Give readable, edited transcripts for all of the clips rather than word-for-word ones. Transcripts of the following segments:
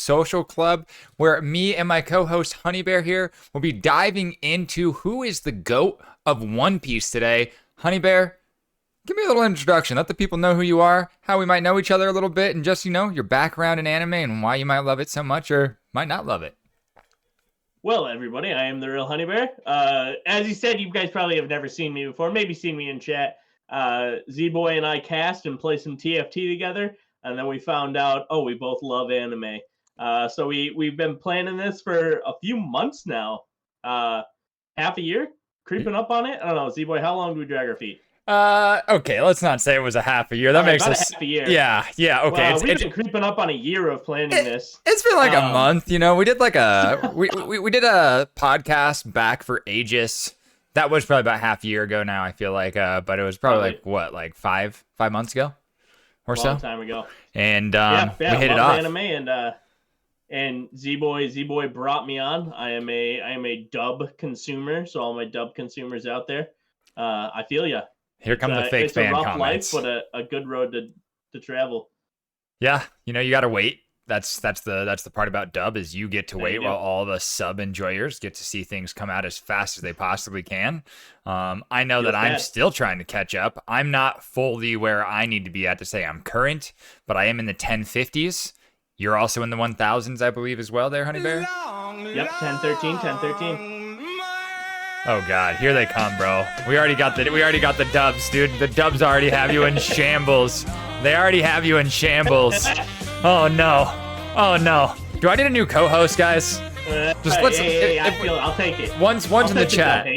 social club where me and my co-host Honey Bear here will be diving into who is the GOAT of One Piece today. Honey Bear, give me a little introduction. Let the people know who you are, how we might know each other a little bit, and just, your background in anime and why you might love it so much or might not love it. Well, everybody, I am the real Honey Bear. As you said, you guys probably have never seen me before, maybe seen me in chat. Z-Boy and I cast and played some TFT together, and then we found out, we both love anime. So we've been planning this for a few months now, half a year, creeping up on it. I don't know, Z-Boy, how long do we drag our feet? Okay, let's not say it was a half a year. That makes us half a year. Yeah, okay. Well, we've been creeping up on a year of planning this. It's been like a month, We did like we did a podcast back for Aegis. That was probably about half a year ago now, I feel like. But it was probably like five months ago or so. Long time ago. And we hit it off. Anime and Z-Boy brought me on. I am a dub consumer, so all my dub consumers out there, I feel ya. Here come the fake fan comments. It's a rough life, but a good road to travel. Yeah, you got to wait. That's the part about dub is you get to wait while all the sub enjoyers get to see things come out as fast as they possibly can. I know that I'm still trying to catch up. I'm not fully where I need to be at to say I'm current, but I am in the 1050s. You're also in the 1000s, I believe, as well there, Honey Bear? Yep, 1013. Oh God, here they come, bro. We already got the dubs, dude. The dubs already have you in shambles. They already have you in shambles. Oh no. Do I need a new co-host, guys? Just let's. I'll take it. One's in the chat.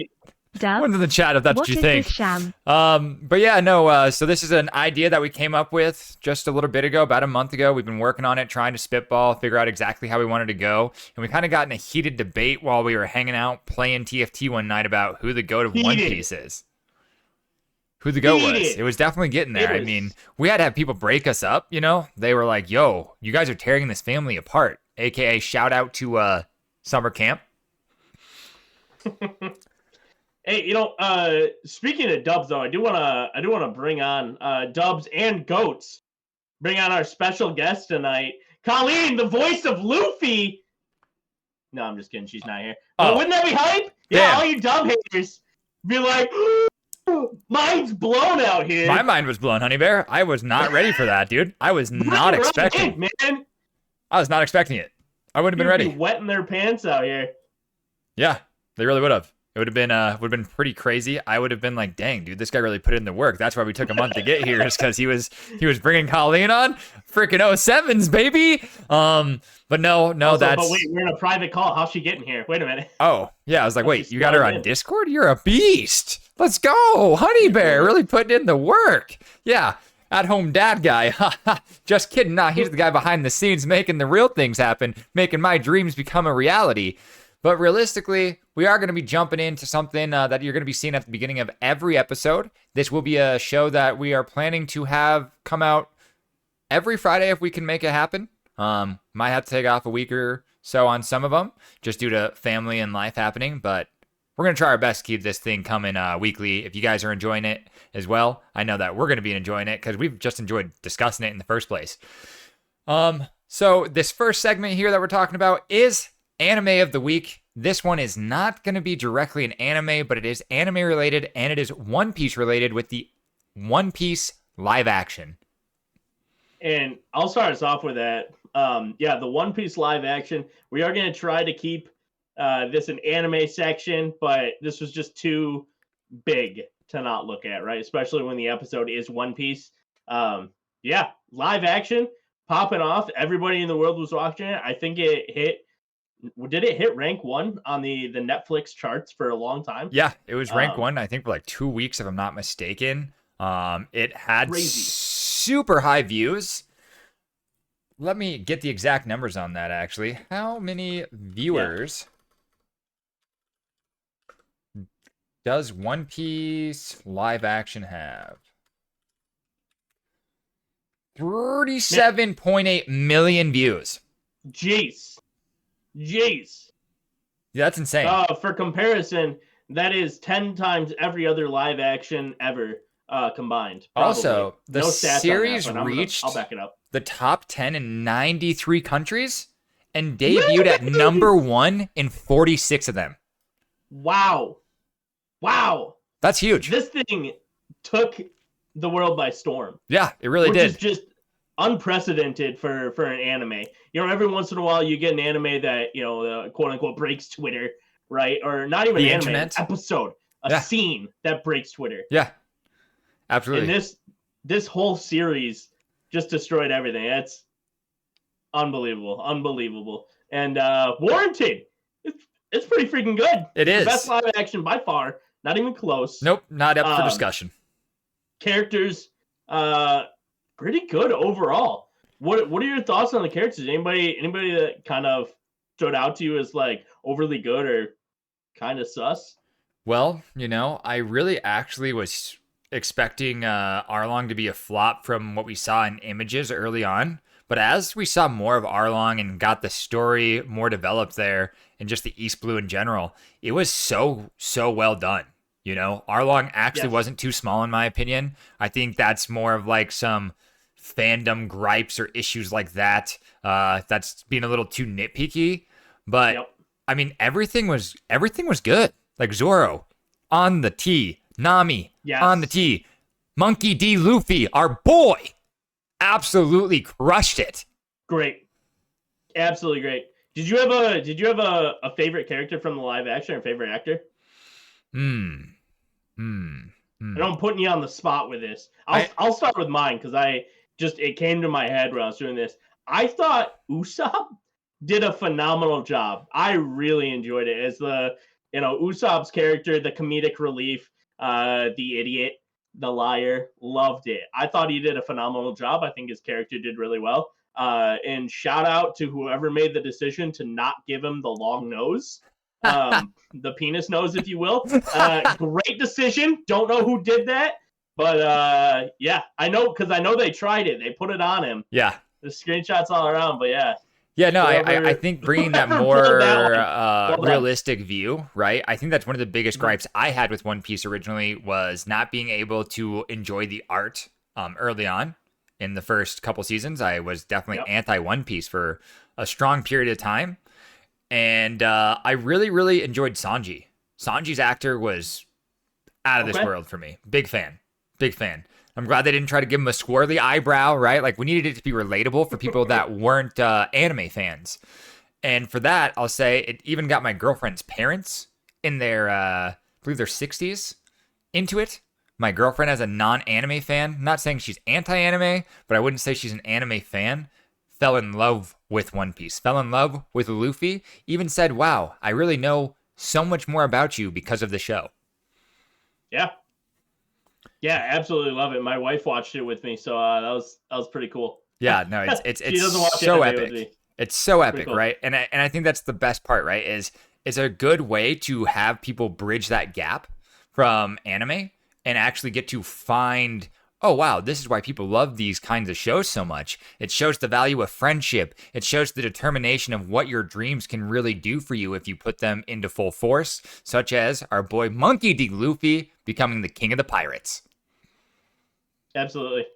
One's in the chat if that's what you think. But yeah, no. So this is an idea that we came up with just a little bit ago, about a month ago. We've been working on it, trying to spitball, figure out exactly how we wanted to go, and we kind of got in a heated debate while we were hanging out playing TFT one night about who the GOAT of One Piece is. Who the GOAT was. It was definitely getting there. I mean, we had to have people break us up. They were like, "Yo, you guys are tearing this family apart." AKA shout out to summer camp. Hey, speaking of dubs though, I do wanna bring on dubs and goats. Bring on our special guest tonight, Colleen, the voice of Luffy. No, I'm just kidding. She's not here. But wouldn't that be hype? Yeah, all you dub haters be like, mine's blown out here. My mind was blown, Honey Bear. I was not ready for that, dude. I was not expecting it, man. I was not expecting it. I wouldn't have been ready. Be wetting their pants out here. Yeah, they really would have. It would have been pretty crazy. I would have been like, dang, dude, this guy really put in the work. That's why we took a month to get here, is because he was bringing Colleen on. Freaking 07s, baby. But no, also, that's. But wait, we're in a private call. How's she getting here? Wait a minute. Oh yeah, I was like, wait, you got her on Discord? You're a beast. Let's go, Honey Bear, really putting in the work. Yeah. At-home dad guy. Just kidding. Nah, he's the guy behind the scenes making the real things happen, making my dreams become a reality. But realistically, we are going to be jumping into something that you're going to be seeing at the beginning of every episode. This will be a show that we are planning to have come out every Friday if we can make it happen. Might have to take off a week or so on some of them just due to family and life happening. But we're going to try our best to keep this thing coming weekly. If you guys are enjoying it as well, I know that we're going to be enjoying it because we've just enjoyed discussing it in the first place. So this first segment here that we're talking about is Anime of the Week. This one is not going to be directly an anime, but it is anime related, and it is One Piece related with the One Piece live action. And I'll start us off with that. The One Piece live action. We are going to try to keep this an anime section, but this was just too big to not look at, right? Especially when the episode is One Piece. Live action, popping off. Everybody in the world was watching it. I think it hit. Did it hit rank 1 on the Netflix charts for a long time? Yeah, it was rank 1, I think, for like 2 weeks, if I'm not mistaken. It had super high views. Let me get the exact numbers on that, actually. How many viewers does One Piece live action have? 37.8 million views. Jeez. Yeah, that's insane. For comparison, that is 10 times every other live action ever combined. Probably. Also, the series reached I'll back it up. The top 10 in 93 countries and debuted at number 1 in 46 of them. Wow. That's huge. This thing took the world by storm. Yeah, it really which did. Is just unprecedented for an anime. Every once in a while you get an anime that, quote unquote breaks Twitter, right? Or not even The an anime, internet. an episode, scene that breaks Twitter. Yeah, absolutely. And this whole series just destroyed everything. That's unbelievable. And Warranted, it's pretty freaking good. It is the best live action by far. Not even close. Nope, not up for discussion. Characters, pretty good overall. What are your thoughts on the characters? Anybody that kind of stood out to you as like overly good or kind of sus? Well, I really actually was expecting Arlong to be a flop from what we saw in images early on. But as we saw more of Arlong and got the story more developed there and just the East Blue in general, it was so well done. Arlong actually wasn't too small in my opinion. I think that's more of like some fandom gripes or issues like that. That's being a little too nitpicky. But I mean, everything was good. Like Zoro on the T, Nami on the T, Monkey D. Luffy, our boy, absolutely crushed it. Great, absolutely great. Did you have a favorite character from the live action or favorite actor? I know I'm putting you on the spot with this. I'll start with mine because it came to my head when I was doing this. I thought Usopp did a phenomenal job. I really enjoyed it as Usopp's character, the comedic relief, the idiot, the liar, loved it. I thought he did a phenomenal job. I think his character did really well. And shout out to whoever made the decision to not give him the long nose. The penis nose, if you will. Great decision. Don't know who did that, but I know because I know they tried it. They put it on him. Yeah, the screenshots all around, but yeah. Yeah, no, I think bringing that more realistic view, right? I think that's one of the biggest gripes I had with One Piece originally was not being able to enjoy the art early on in the first couple seasons. I was definitely anti One Piece for a strong period of time. And I really, really enjoyed Sanji. Sanji's actor was out of this world for me. Big fan. I'm glad they didn't try to give him a squirrely eyebrow, right? Like, we needed it to be relatable for people that weren't anime fans. And for that, I'll say it even got my girlfriend's parents in their, I believe their 60s into it. My girlfriend, as a non-anime fan, not saying she's anti-anime, but I wouldn't say she's an anime fan, fell in love with One Piece, fell in love with Luffy, even said, wow, I really know so much more about you because of the show. Yeah, absolutely love it. My wife watched it with me, so that was pretty cool. Yeah, no, it's she doesn't watch so anime epic. with me. It's so epic, cool. Right? And I think that's the best part, right? Is it's a good way to have people bridge that gap from anime and actually get to find, oh, wow, this is why people love these kinds of shows so much. It shows the value of friendship. It shows the determination of what your dreams can really do for you if you put them into full force, such as our boy Monkey D. Luffy becoming the king of the pirates. Absolutely.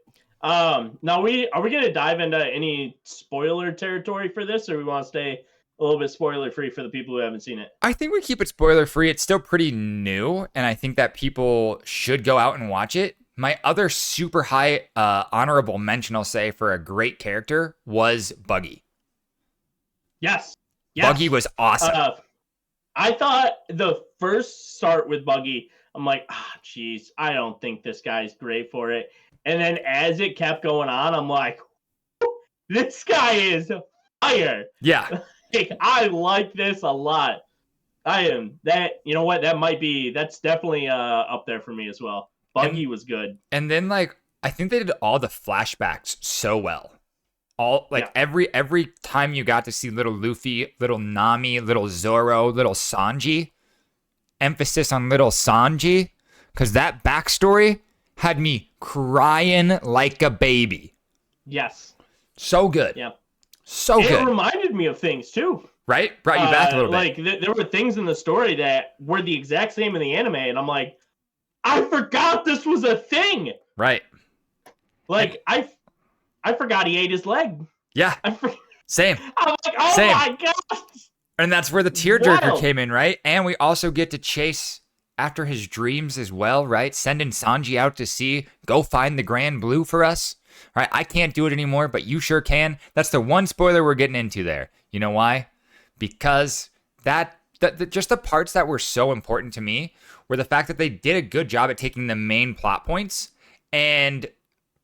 Now are we going to dive into any spoiler territory for this, or we want to stay a little bit spoiler free for the people who haven't seen it? I think we keep it spoiler free. It's still pretty new, and I think that people should go out and watch it. My other super high honorable mention, I'll say, for a great character was Buggy. Yes. Buggy was awesome. I thought the first start with Buggy, I'm like, geez, I don't think this guy's great for it. And then as it kept going on, I'm like, this guy is fire. Yeah. I like this a lot. You know what? That's definitely up there for me as well. Buggy was good. And then, like, I think they did all the flashbacks so well. Every time you got to see little Luffy, little Nami, little Zoro, little Sanji, emphasis on little Sanji, because that backstory had me crying like a baby. Yes. So good. Yeah. So good. It reminded me of things too. Right? Brought you back a little bit. Like there were things in the story that were the exact same in the anime, and I'm like, I forgot this was a thing. Right. Like I forgot he ate his leg. Yeah. Same. I'm like, oh Same. my god. And that's where the tearjerker Wild. came in, right? And we also get to chase after his dreams as well, right? Sending Sanji out to sea, go find the Grand Blue for us. All right, I can't do it anymore, but you sure can. That's the one spoiler we're getting into there. You know why? Because just the parts that were so important to me were the fact that they did a good job at taking the main plot points and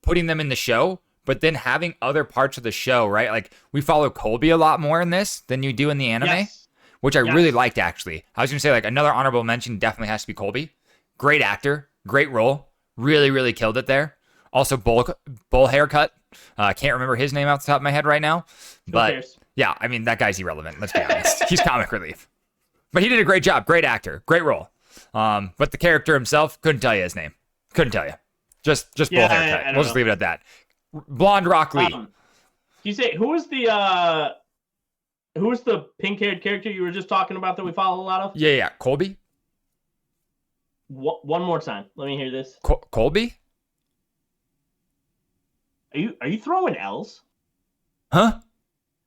putting them in the show, but then having other parts of the show, right? Like we follow Colby a lot more in this than you do in the anime, Yes. which I really liked actually. I was gonna say like another honorable mention definitely has to be Colby. Great actor, great role, really, really killed it there. Also bowl haircut. Can't remember his name off the top of my head right now, but yeah, I mean that guy's irrelevant. Let's be honest. He's comic relief, but he did a great job. Great actor, great role. But the character himself, couldn't tell you his name. Couldn't tell you. Just bowl haircut. We'll just leave it at that. Blonde Rock Lee. You say who was the pink-haired character you were just talking about that we follow a lot of? Yeah. Colby. One more time. Let me hear this. Colby. Are you throwing L's? Huh?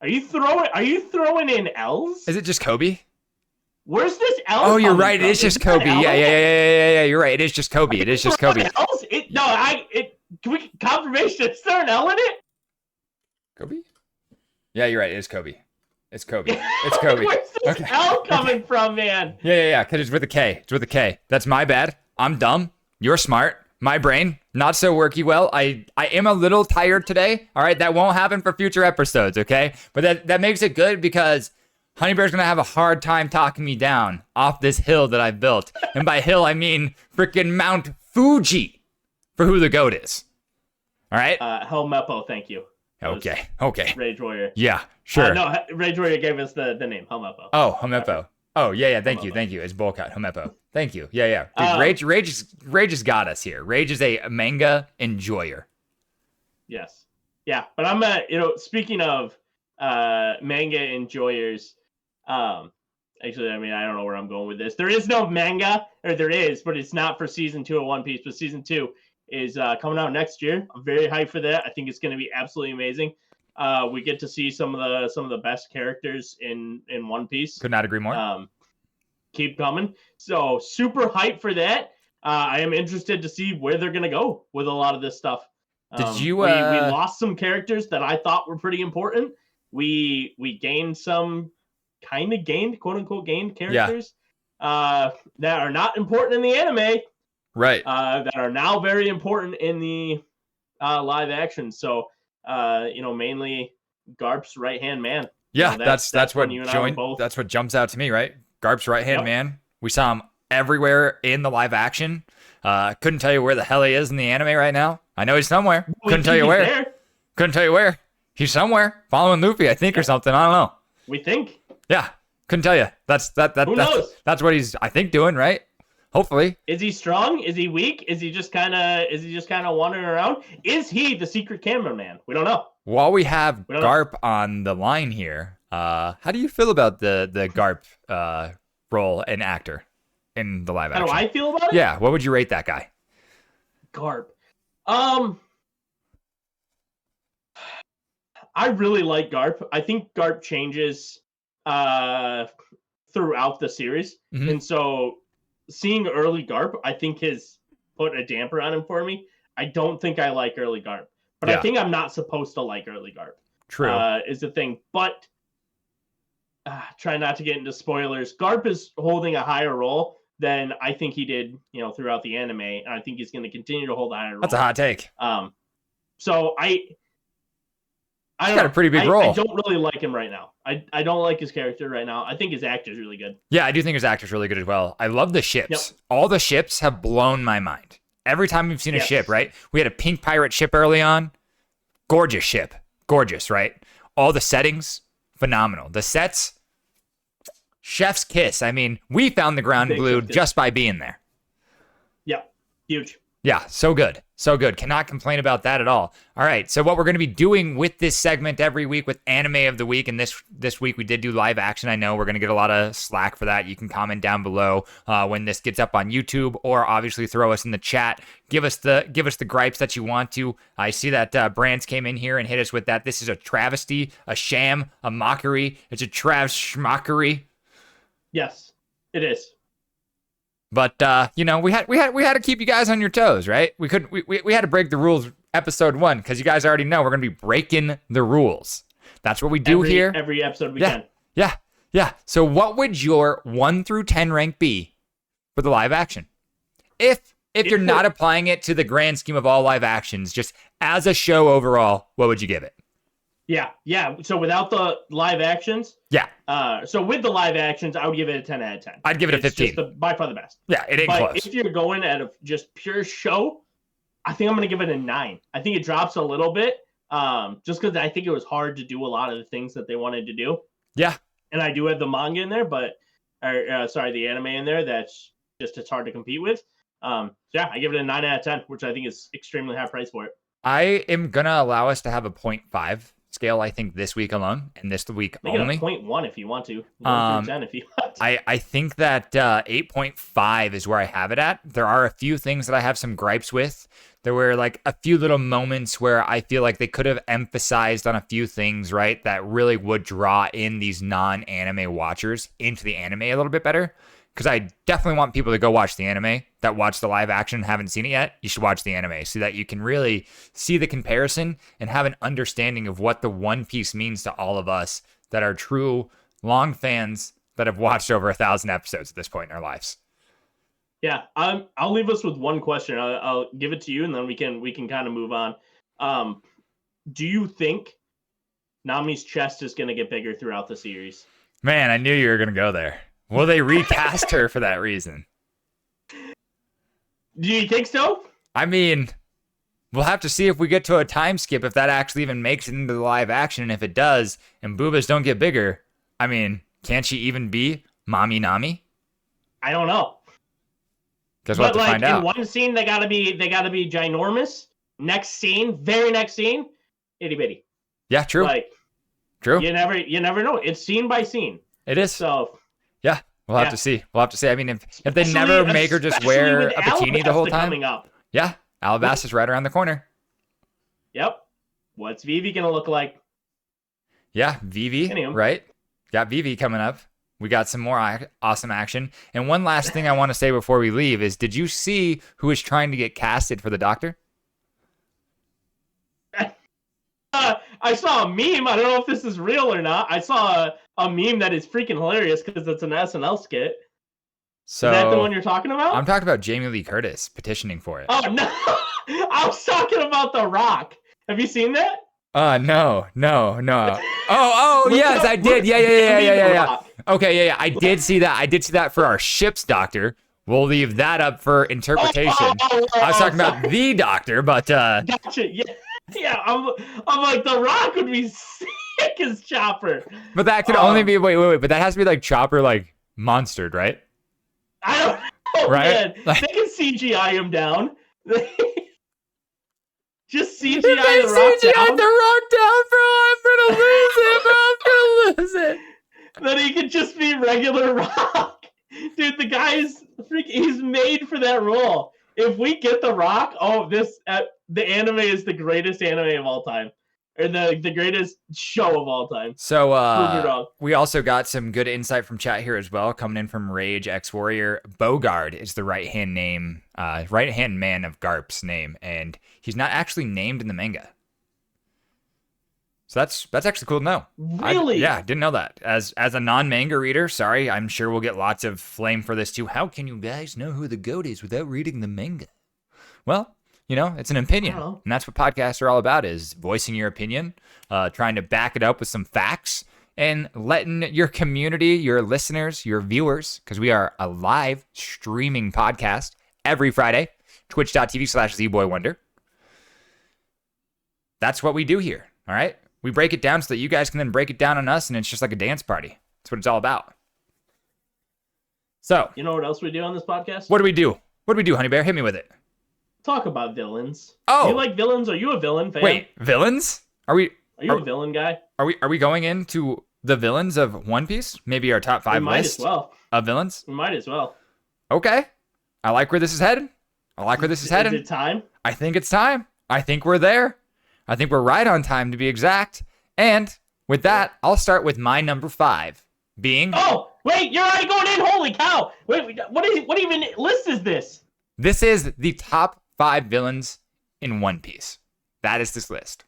Are you throwing in L's? Is it just Kobe? Where's this L? Oh, you're right. From? It is just Kobe. Yeah. You're right. It is just Kobe. It is just Kobe. Can we confirmation? Is there an L in it? Kobe? Yeah, you're right. It is Kobe. It's Kobe. It's Kobe. Where's this L coming from, man? Yeah. Because it's with a K. It's with a K. That's my bad. I'm dumb. You're smart. My brain, not so worky well. I am a little tired today. All right. That won't happen for future episodes, okay? But that makes it good because Honey Bear's going to have a hard time talking me down off this hill that I've built. And by hill, I mean freaking Mount Fuji for who the GOAT is. All right? Helmeppo, thank you. Okay. Rage Warrior. Yeah, sure. No, Rage Warrior gave us the name, Helmeppo. Oh, Helmeppo. Oh, yeah, thank you. It's Bullcut, Helmeppo. Thank you. Yeah. Dude, Rage has got us here. Rage is a manga enjoyer. Yes. Yeah, but I'm speaking of manga enjoyers, actually, I mean, I don't know where I'm going with this. There is no manga, or there is, but it's not for season 2 of One Piece, but season 2 is coming out next year. I'm very hyped for that. I think it's going to be absolutely amazing. We get to see some of the best characters in One Piece. Could not agree more. Keep coming. So super hyped for that. I am interested to see where they're going to go with a lot of this stuff. Did you? We lost some characters that I thought were pretty important. We gained quote unquote gained characters that are not important in the anime. Right. That are now very important in the live action. So mainly Garp's right hand man. Yeah, that's what jumps out to me, right? Garp's right hand man. We saw him everywhere in the live action. Couldn't tell you where the hell he is in the anime right now. I know he's somewhere. Couldn't tell you where. There. Couldn't tell you where. He's somewhere following Luffy, I think, or something. I don't know. We think. Yeah, couldn't tell you. Who knows? That's what he's, I think, doing, right? Hopefully. Is he strong? Is he weak? Is he just kind of wandering around? Is he the secret cameraman? We don't know. While we have Garp on the line here, how do you feel about the Garp role and actor in the live action? How do I feel about it? Yeah, what would you rate that guy? Garp. I really like Garp. I think Garp changes throughout the series. Mm-hmm. And so seeing early Garp, I think has put a damper on him for me. I don't think I like early Garp. But I think I'm not supposed to like early Garp. True. Is the thing. But try not to get into spoilers. Garp is holding a higher role than I think he did, throughout the anime. And I think he's going to continue to hold a higher role. That's a hot take. So He's got a pretty big role. I don't really like him right now. I don't like his character right now. I think his actor's really good. Yeah, I do think his actor's really good as well. I love the ships. Yep. All the ships have blown my mind. Every time we've seen a ship, right? We had a pink pirate ship early on. Gorgeous ship. Gorgeous, right? All the settings, phenomenal. The sets, chef's kiss. I mean, we found the ground blue just by being there. Yeah, huge. Yeah, so good. So good. Cannot complain about that at all. All right. So what we're going to be doing with this segment every week with Anime of the Week, and this week we did do live action. I know we're going to get a lot of slack for that. You can comment down below when this gets up on YouTube, or obviously throw us in the chat. Give us the gripes that you want to. I see that Brands came in here and hit us with that. This is a travesty, a sham, a mockery. It's a schmockery. Yes, it is. But we had to keep you guys on your toes, right? We had to break the rules episode 1 because you guys already know we're gonna be breaking the rules. That's what we do here. Every episode we can. Yeah. So what would your 1 through 10 rank be for the live action? If you're not applying it to the grand scheme of all live actions, just as a show overall, what would you give it? Yeah. So without the live actions, so with the live actions, I would give it a 10 out of 10. I'd give it a 15. Just by far the best. Yeah, it ain't close. If you're going at a just pure show, I think I'm gonna give it a 9. I think it drops a little bit, just because I think it was hard to do a lot of the things that they wanted to do. Yeah. And I do have the manga in there, the anime in there. That's just it's hard to compete with. I give it a 9 out of 10, which I think is extremely high price for it. I am gonna allow us to have a 0.5 scale, I think, this week alone, and this week Make only. It a 0.1 if you want to. 1 through 10 if you want to. I think that 8.5 is where I have it at. There are a few things that I have some gripes with. There were like a few little moments where I feel like they could have emphasized on a few things, right, that really would draw in these non-anime watchers into the anime a little bit better. Because I definitely want people to go watch the anime that watch the live action and haven't seen it yet. You should watch the anime so that you can really see the comparison and have an understanding of what the One Piece means to all of us that are true long fans that have watched over 1,000 episodes at this point in our lives. Yeah, I'll leave us with one question. I'll give it to you, and then we can kind of move on. Do you think Nami's chest is going to get bigger throughout the series? Man, I knew you were going to go there. Will they recast her for that reason? Do you think so? I mean, we'll have to see if we get to a time skip, if that actually even makes it into the live action. And if it does, and boobas don't get bigger, I mean, can't she even be Mommy Nami? I don't know. Guess we'll have to find out. In one scene, they gotta be ginormous. Very next scene, itty bitty. Yeah, true. True. You never know. It's scene by scene. It is. So. Yeah, we'll have to see. I mean, if they never make her just wear a bikini the whole time. Yeah, Alabasta's right around the corner. Yep. What's Vivi gonna look like? Yeah, Vivi, right? Got Vivi coming up. We got some more awesome action. And one last thing I want to say before we leave is, did you see who is trying to get casted for the Doctor? I saw a meme. I don't know if this is real or not. I saw a meme that is freaking hilarious because it's an SNL skit. So, is that the one you're talking about? I'm talking about Jamie Lee Curtis petitioning for it. Oh, no. I was talking about The Rock. Have you seen that? No. Oh, yes, I did. Yeah. Okay, yeah. I did see that for our ship's Doctor. We'll leave that up for interpretation. I was talking about the Doctor, but Gotcha. Yeah, I'm like, The Rock would be sick as Chopper. But that could only be wait, but that has to be like Chopper, like monstered, right? I don't know, right? Man. They can CGI him down. Just CGI The Rock down, bro. I'm gonna lose it, bro. Then he could just be regular Rock. Dude, the guy's he's made for that role. If we get The Rock, the anime is the greatest anime of all time. Or the greatest show of all time. So we also got some good insight from chat here as well, coming in from Rage X Warrior. Bogard is the right hand man of Garp's name, and he's not actually named in the manga. So that's actually cool to know. Really? Didn't know that. As a non-manga reader, sorry, I'm sure we'll get lots of flame for this too. How can you guys know who the GOAT is without reading the manga? Well, it's an opinion, and that's what podcasts are all about, is voicing your opinion, trying to back it up with some facts, and letting your community, your listeners, your viewers, because we are a live streaming podcast every Friday, twitch.tv/ZBoyWonder. That's what we do here, all right? We break it down so that you guys can then break it down on us, and it's just like a dance party. That's what it's all about. So, you know what else we do on this podcast? What do we do? Honey Bear? Hit me with it. talk about villains. Oh. You like villains? Are you a villain fan? Wait, villains? Are you a villain guy? Are we going into the villains of One Piece? Maybe our top 5 list of villains? We might as well. Okay. I like where this is headed. Is it time? I think it's time. I think we're there. I think we're right on time, to be exact. And with that, I'll start with my number 5 being... Oh, wait, you're already going in. Holy cow. Wait, what even list is this? This is the top 5 villains in One Piece. That is this list.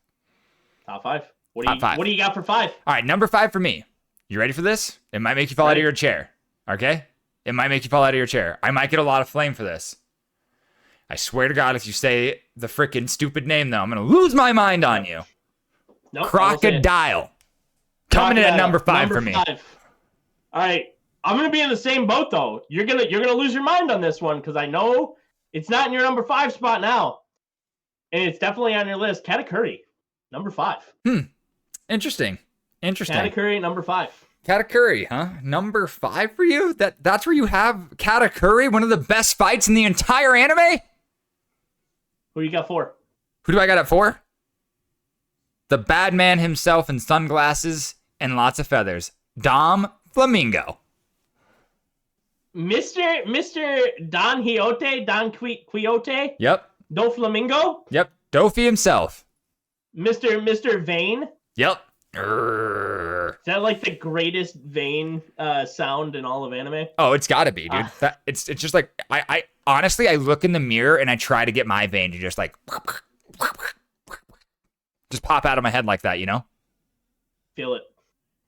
Top 5. Top 5. What do you got for 5? All right, number 5 for me. You ready for this? It might make you fall out of your chair. Okay? It might make you fall out of your chair. I might get a lot of flame for this. I swear to God, if you say the freaking stupid name, though, I'm going to lose my mind on you. Nope, Crocodile. Coming in at number 5 for me. 5. All right. I'm going to be in the same boat, though. You're gonna lose your mind on this one because I know it's not in your number 5 spot now. And it's definitely on your list. Katakuri, number 5. Interesting. Katakuri, number 5. Katakuri, huh? Number 5 for you? That's where you have Katakuri, one of the best fights in the entire anime? Who you got 4? Who do I got at 4? The bad man himself in sunglasses and lots of feathers. Dom Flamingo. Mr. Don Quixote? Yep. Do Flamingo? Yep. Dofi himself. Mr. Vane? Yep. Is that like the greatest Vane sound in all of anime? Oh, it's gotta be, dude. It's just like I honestly I look in the mirror and I try to get my Vane to just like just pop out of my head like that, you know? Feel it.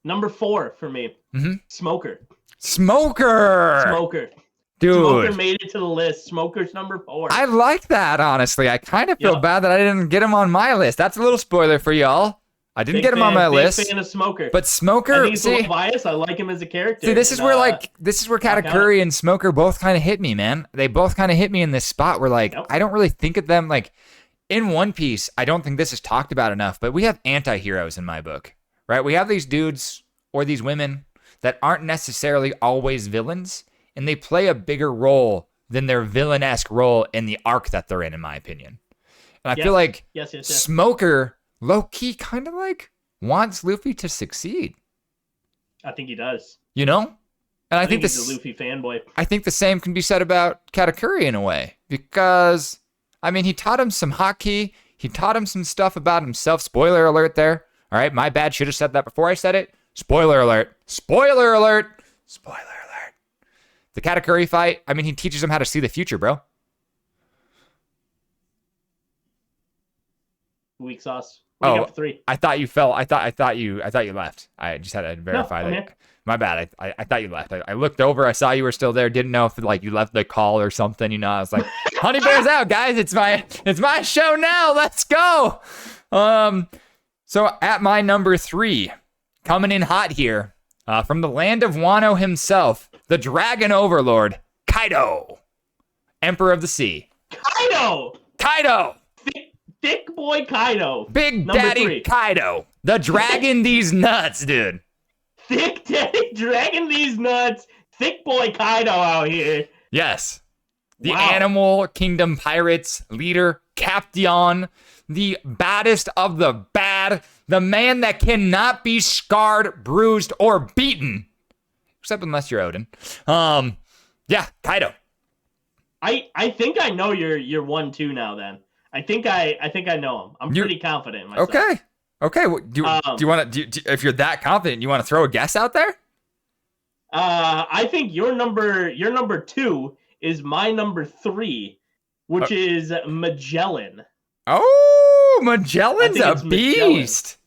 Number 4 for me. Mm-hmm. Smoker. Dude. Smoker made it to the list. Smoker's number 4. I like that, honestly. I kind of feel bad that I didn't get him on my list. That's a little spoiler for y'all. I didn't get him on my list. Big fan of Smoker. But Smoker, he's a little biased. I like him as a character. See, this is where Katakuri and Smoker both kind of hit me, man. They both kind of hit me in this spot where I don't really think of them like in One Piece. I don't think this is talked about enough, but we have anti-heroes in my book, right? We have these dudes or these women that aren't necessarily always villains, and they play a bigger role than their villain-esque role in the arc that they're in my opinion. And I feel like Smoker low-key kind of like wants Luffy to succeed. I think he does. You know? And I think he's a Luffy fanboy. I think the same can be said about Katakuri in a way. Because, I mean, he taught him some haki. He taught him some stuff about himself. Spoiler alert there. All right, my bad. Should have said that before I said it. Spoiler alert. Spoiler alert. Spoiler alert. The Katakuri fight, I mean, he teaches him how to see the future, bro. Weak sauce. What do you got for 3? I thought you fell. I thought you left. I just had to verify that. Here. My bad. I thought you left. I looked over. I saw you were still there. Didn't know if you left the call or something. You know, I was like, Honey Bear's out, guys. It's my show now. Let's go. So at my number 3, coming in hot here, from the land of Wano himself, the Dragon Overlord, Kaido, Emperor of the Sea. Kaido. Thick boy Kaido. Big Daddy 3. Kaido. The dragon these nuts, dude. Thick Daddy dragging these nuts. Thick boy Kaido out here. Yes. The Animal Kingdom Pirates leader, Captain, the baddest of the bad, the man that cannot be scarred, bruised, or beaten. Except unless you're Odin. Yeah, Kaido. I think I know your 1-2 now then. I think I know him. I'm pretty confident in myself. Okay. Well, do you want to? If you're that confident, you want to throw a guess out there? I think your number 2 is my number 3, which is Magellan. Oh, Magellan's a beast.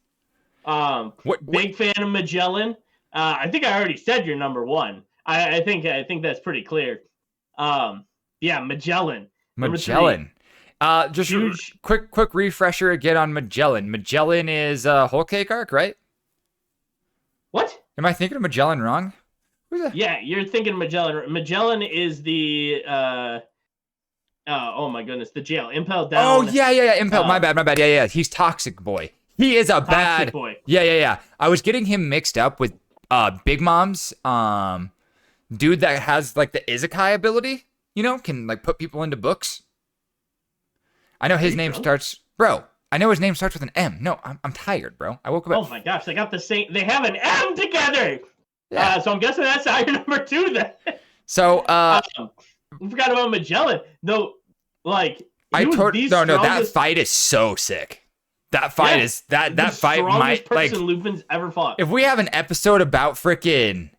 Big fan of Magellan. I think I already said your number 1. I think that's pretty clear. Yeah, Magellan. Magellan. Just huge. Quick refresher again on Magellan. Magellan is Whole Cake arc, right? What? Am I thinking of Magellan wrong? Yeah, you're thinking Magellan. Magellan is the oh my goodness, the jail. Impel Down. Oh yeah. Impel. My bad. Yeah. He's Toxic Boy. He is a bad boy. Yeah. I was getting him mixed up with Big Mom's dude that has like the Isekai ability. You know, can like put people into books. I know his you name drunk? starts, bro. I know his name starts with an M. No, I'm tired, bro. I woke up. Oh my gosh, they got the same. They have an M together. Yeah. So I'm guessing that's our number 2 then. So I forgot about Magellan. No, like I told the no, that strongest- fight is so sick. That fight Yeah, is that the fight strongest might like person Luffy's ever fought. if we have an episode about freaking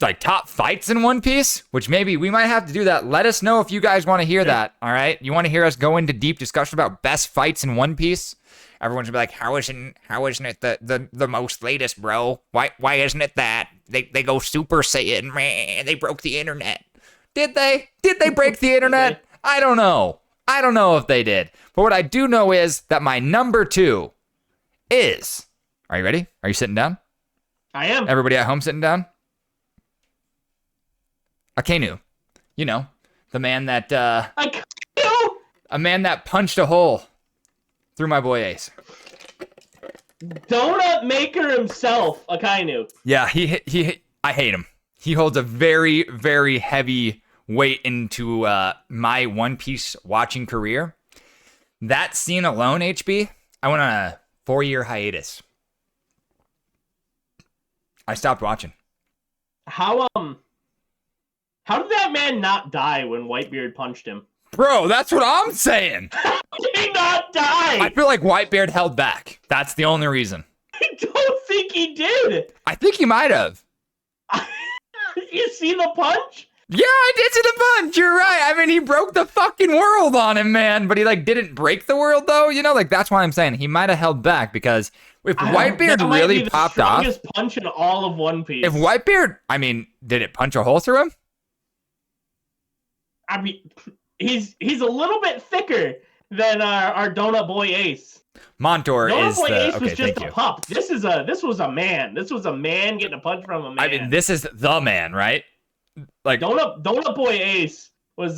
like top fights in One Piece, which maybe we might have to do that. Let us know if you guys want to hear that. All right, you want to hear us go into deep discussion about best fights in One Piece? Everyone's gonna be like, how isn't it the most latest, bro? Why isn't it that they go Super Saiyan, man? They broke the internet. Did they? Did they break the internet? I don't know. I don't know if they did. But what I do know is that my number 2 is. Are you ready? Are you sitting down? I am. Everybody at home sitting down? Akainu. You know, the man that a man that punched a hole through my boy Ace. Donut maker himself, Akainu. Yeah, I hate him. He holds a very, very heavy weight into my One Piece watching career. That scene alone, HB, I went on a 4-year hiatus. I stopped watching. How did that man not die when Whitebeard punched him? Bro, that's what I'm saying. How did he not die? I feel like Whitebeard held back. That's the only reason. I don't think he did. I think he might have. You see the punch? Yeah, I did see the punch. You're right. I mean, he broke the fucking world on him, man. But he like didn't break the world though. You know, like that's why I'm saying he might have held back because if Whitebeard that might really be the popped off, strongest punch in all of One Piece. if Whitebeard, I mean, did it punch a hole through him? I mean, he's a little bit thicker than our Donut Boy Ace. Montour Donut is Boy the Ace okay. was just Thank a you. pup. This was a man. This was a man getting a punch from a man. I mean, this is the man, right? Like Donut Boy Ace was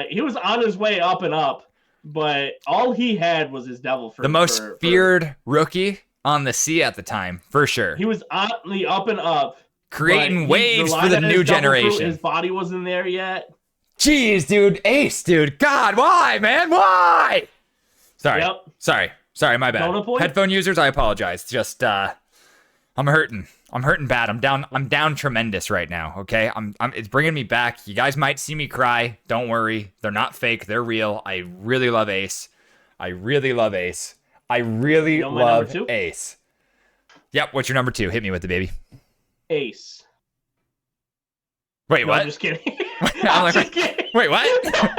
he was on his way up and up, but all he had was his devil fruit. The most feared rookie on the sea at the time, for sure. He was on the up and up, Creating but he waves for relied the on his new devil fruit. generation. His body wasn't there yet. Jeez, dude. Ace, dude. God, why, man? Why? Sorry. Yep. Sorry, my bad. Donut Boy? Headphone users, I apologize. Just I'm hurting. I'm hurting bad. I'm down tremendous right now, okay? It's bringing me back. You guys might see me cry. Don't worry. They're not fake. They're real. I really love Ace. I really love Ace. Love Ace. Yep, what's your number 2? Hit me with it, baby. Ace. Wait, No, what? I'm just kidding. I'm like, just kidding. Wait, what?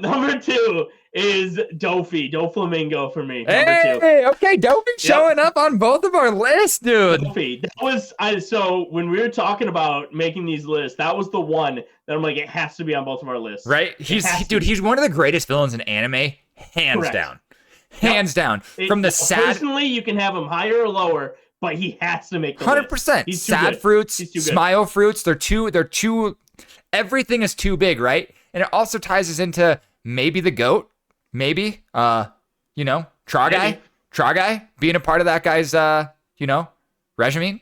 Number 2 is Doflamingo for me. Number 2. Hey, okay, Dopey showing up on both of our lists, dude. Dopey. That was so when we were talking about making these lists, that was the one that I'm like, it has to be on both of our lists. Right? He's one of the greatest villains in anime, hands Correct. down. Hands down. From the sad Personally, you can have him higher or lower, but he has to make the 100%. He's too Sad good. fruits, He's too good. smile fruits, they're too everything is too big, right? And it also ties us into maybe the GOAT, maybe Tragai being a part of that guy's regime,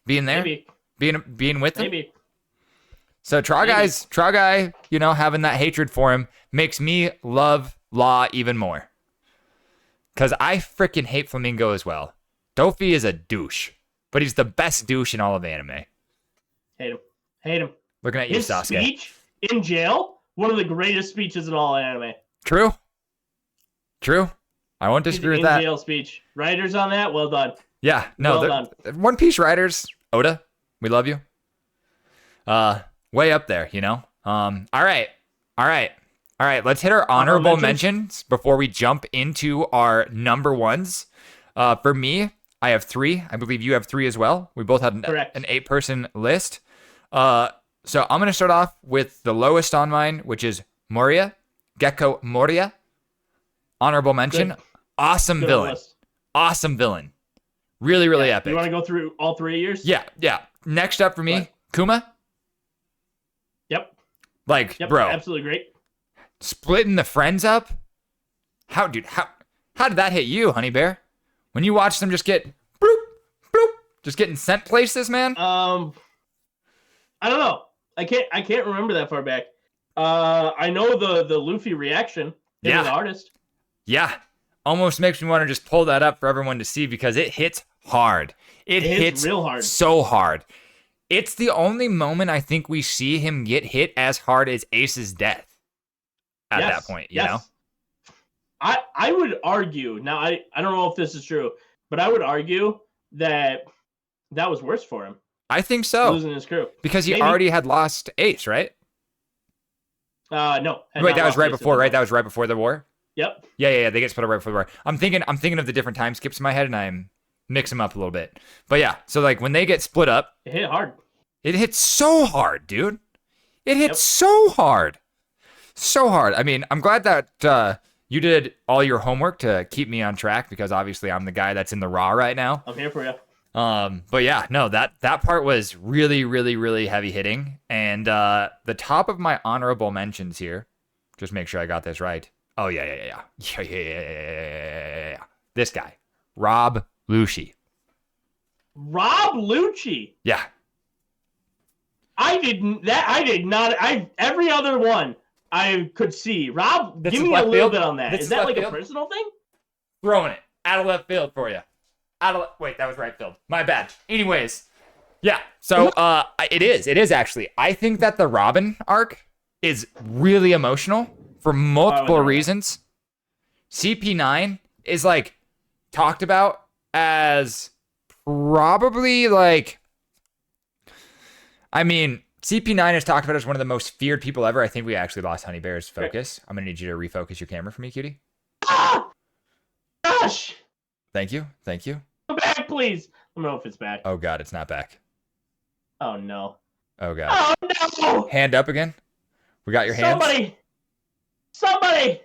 being there, Maybe. being with him. Maybe. So Tragai, having that hatred for him makes me love Law even more. Cause I freaking hate Flamingo as well. Dofi is a douche, but he's the best douche in all of anime. Hate him. Looking at you, His Sasuke. speech in jail, one of the greatest speeches in all anime. True. I won't disagree with in that. Jail speech. Writers on that, well done. Yeah, no, Well One Piece writers, Oda, we love you. Way up there, All right. Let's hit our honorable mentions before we jump into our number ones. For me, I have 3. I believe you have 3 as well. We both had an 8-person list. So I'm going to start off with the lowest on mine, which is Moria, Gecko Moria. Honorable mention. Good. Awesome Good villain. list. Awesome villain. Really, really epic. You want to go through all 3 of yours? Yeah. Next up for me, What? Kuma. Yep, bro, absolutely great. splitting the friends up. How did that hit you, Honey Bear? When you watch them just get bloop, bloop, just getting sent places, man? I don't know. I can't remember that far back. I know the Luffy reaction. Yeah. The artist. Yeah. Almost makes me want to just pull that up for everyone to see because it hits hard. It hits real hard. So hard. It's the only moment I think we see him get hit as hard as Ace's death at that point, you know? I would argue, now I don't know if this is true, but I would argue that was worse for him. I think so. Losing his crew. Because he already had lost Ace, right? No. Wait, that was right before, right? That was right before the war? Yep. Yeah. They get split up right before the war. I'm thinking of the different time skips in my head, and I'm mix them up a little bit. But yeah, so like when they get split up, it hit hard. It hits so hard, dude. It hits so hard. So hard. I mean, I'm glad that you did all your homework to keep me on track because obviously I'm the guy that's in the raw right now. I'm here for you. But yeah, no, that part was really, really, really heavy hitting. And the top of my honorable mentions here, just make sure I got this right. Oh yeah. This guy, Rob Lucci. Rob Lucci. Yeah. I did not. Every other one I could see. Rob, give me a little bit on that. Is that like a personal thing? Throwing it out of left field for you. Wait, that was right field. My bad. Anyways, yeah. So it is actually. I think that the Robin arc is really emotional for multiple reasons. CP9 is like talked about as probably like. I mean, CP9 is talked about as one of the most feared people ever. I think we actually lost Honey Bear's focus. I'm going to need you to refocus your camera for me, cutie. Ah! Gosh! Thank you. Come back, please. I don't know if it's back. Oh, God, it's not back. Oh, no. Oh, God. Oh, no! Hand up again. We got your hands. Somebody!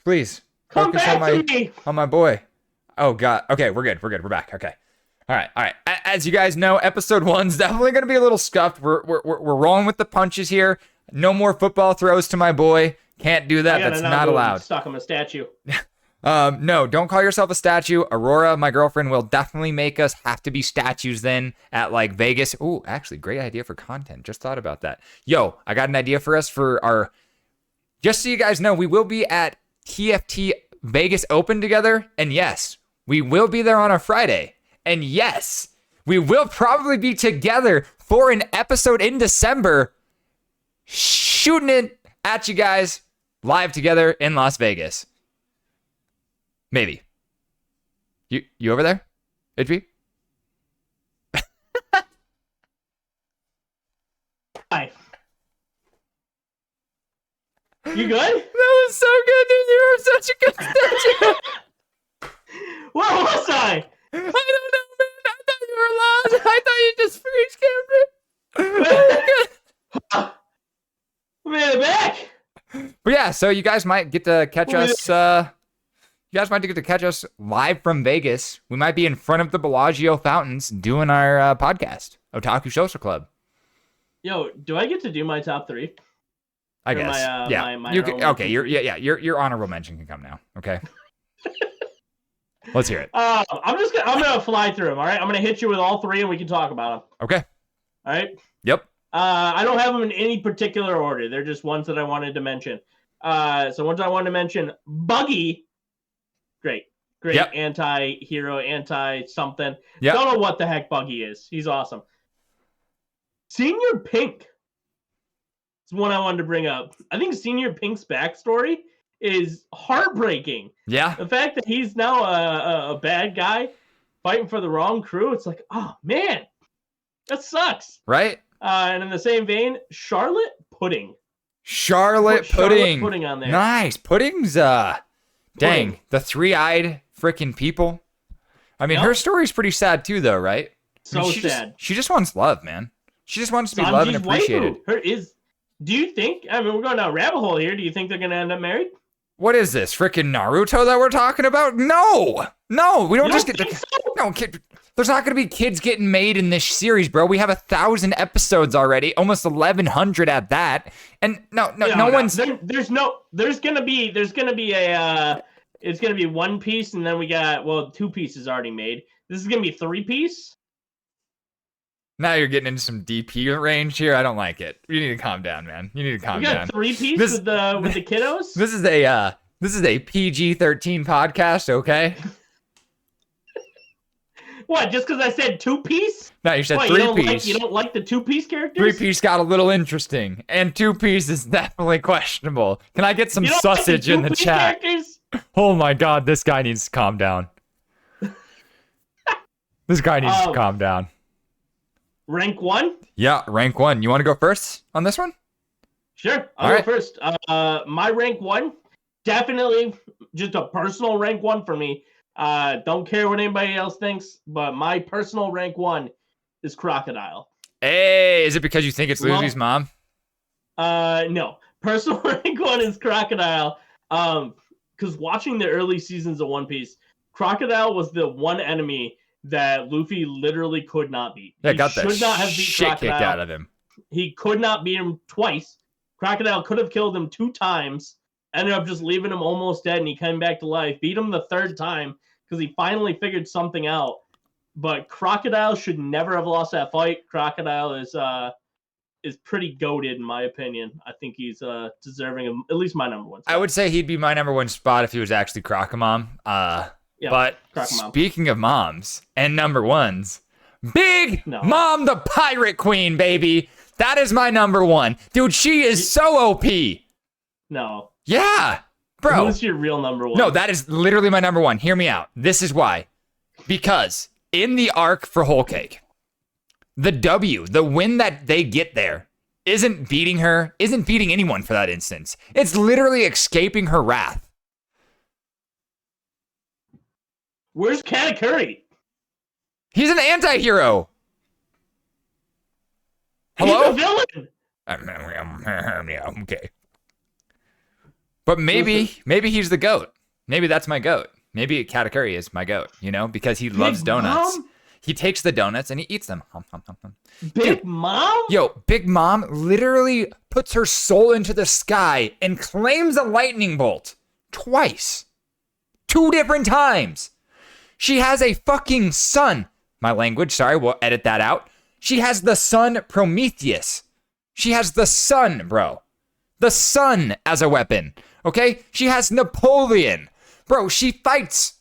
Please. Come focus back to me! On my boy. Oh, God. Okay, we're good. We're back. Okay. All right. As you guys know, episode 1's definitely going to be a little scuffed. We're rolling with the punches here. No more football throws to my boy. Can't do that. That's not allowed. Stuck him a statue. No, don't call yourself a statue. Aurora, my girlfriend, will definitely make us have to be statues then at like Vegas. Ooh, actually, great idea for content. Just thought about that. Yo, I got an idea for us for our. Just so you guys know, we will be at TFT Vegas Open together, and yes, we will be there on a Friday. And yes, we will probably be together for an episode in December, shooting it at you guys live together in Las Vegas. Maybe. You over there, HP? Hi. You good? That was so good, dude. You were such a good statue. Where was I? I don't know, man. I thought you were lost. I thought you just freeze cammed it. Man, back. But yeah, so you guys might get to catch us. You guys might get to catch us live from Vegas. We might be in front of the Bellagio fountains doing our podcast, Otaku Social Club. Yo, do I get to do my top 3? I guess. Yeah. Okay. Your honorable mention can come now. Okay. Let's hear it. I'm gonna fly through them. All right. I'm gonna hit you with all 3, and we can talk about them. Okay. All right. Yep. I don't have them in any particular order. They're just ones that I wanted to mention. So ones I wanted to mention: Buggy. Great. Yep. Anti-hero, anti-something. Yep. Don't know what the heck Buggy is. He's awesome. Senior Pink. It's one I wanted to bring up. I think Senior Pink's backstory is heartbreaking. Yeah. The fact that he's now a bad guy fighting for the wrong crew, it's like, oh, man, that sucks. Right? And in the same vein, Charlotte Pudding. Charlotte Pudding on there. Nice. Pudding's, dang, the 3-eyed freaking people. I mean, her story's pretty sad too, though, right? So sad. She just wants love, man. She just wants to be loved and appreciated. Do you think, I mean, we're going down a rabbit hole here. Do you think they're going to end up married? What is this, freaking Naruto that we're talking about? No, we don't just get to. So? No, there's not going to be kids getting made in this series, bro. We have 1,000 episodes already, almost 1,100 at that, and no one's. There's going to be it's going to be One Piece, and then we got 2 pieces already made. This is going to be 3 piece. Now you're getting into some DP range here. I don't like it. You need to calm down, man. You need to calm You got down. 3-piece This- with the kiddos? This is a PG-13 podcast, okay? What? Just because I said 2-piece? No, you said What, 3-piece. You don't like the 2-piece characters? 3-piece got a little interesting, and 2-piece is definitely questionable. Can I get some You don't sausage like in the 2-piece chat? characters? Oh my god, this guy needs to calm down. This guy needs to calm down. Rank 1? Yeah, rank 1. You want to go first on this one? Sure, I'll go first. My rank 1, definitely just a personal rank 1 for me. Don't care what anybody else thinks, but my personal rank 1 is Crocodile. Hey, is it because you think it's Luffy's mom? No. Personal rank 1 is Crocodile. Because watching the early seasons of One Piece, Crocodile was the one enemy that Luffy literally could not beat. Yeah, He got the should not have beat shit kicked Crocodile. out of him. He could not beat him twice. Crocodile could have killed him 2 times. Ended up just leaving him almost dead, and he came back to life. Beat him the 3rd time because he finally figured something out. But Crocodile should never have lost that fight. Crocodile is pretty goated in my opinion. I think he's deserving of at least my number 1 spot. I would say he'd be my number 1 spot if he was actually Crocomom. Yeah, but Crocomom. speaking of moms and number 1s, Big No. Mom the Pirate Queen, baby. That is my number 1. Dude, she is so OP. No. Yeah, bro. Who's your real number 1? No, that is literally my number 1. Hear me out. This is why. Because in the arc for Whole Cake, the win that they get there isn't beating her, isn't beating anyone for that instance. It's literally escaping her wrath. Where's Katakuri? He's an anti-hero. He's Hello? a villain. Yeah, okay. But maybe he's the goat. Maybe that's my goat. Maybe Katakuri is my goat, you know, because he loves donuts. Mom? He takes the donuts and he eats them. Hum, hum, hum, hum. Big Mom? Yo, Big Mom literally puts her soul into the sky and claims a lightning bolt twice. 2 different times. She has a fucking son. My language, sorry, we'll edit that out. She has the son Prometheus. She has the sun, bro. The sun as a weapon, okay? She has Napoleon. Bro, she fights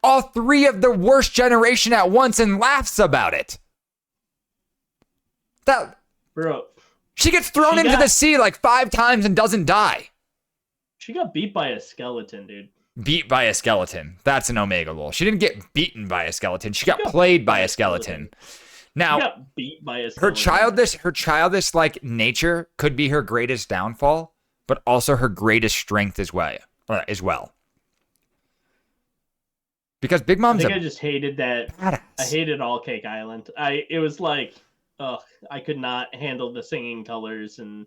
all 3 of the worst generation at once and laughs about it. Bro. She gets thrown into the sea like 5 times and doesn't die. She got beat by a skeleton, dude. Beat by a skeleton. That's an Omega lol. She didn't get beaten by a skeleton. She got played by a skeleton. Now, She got beat by a skeleton. her childish like nature could be her greatest downfall, but also her greatest strength as well. Because Big Mom's I just hated that. badass. I hated All Cake Island. It was like, ugh, I could not handle the singing colors and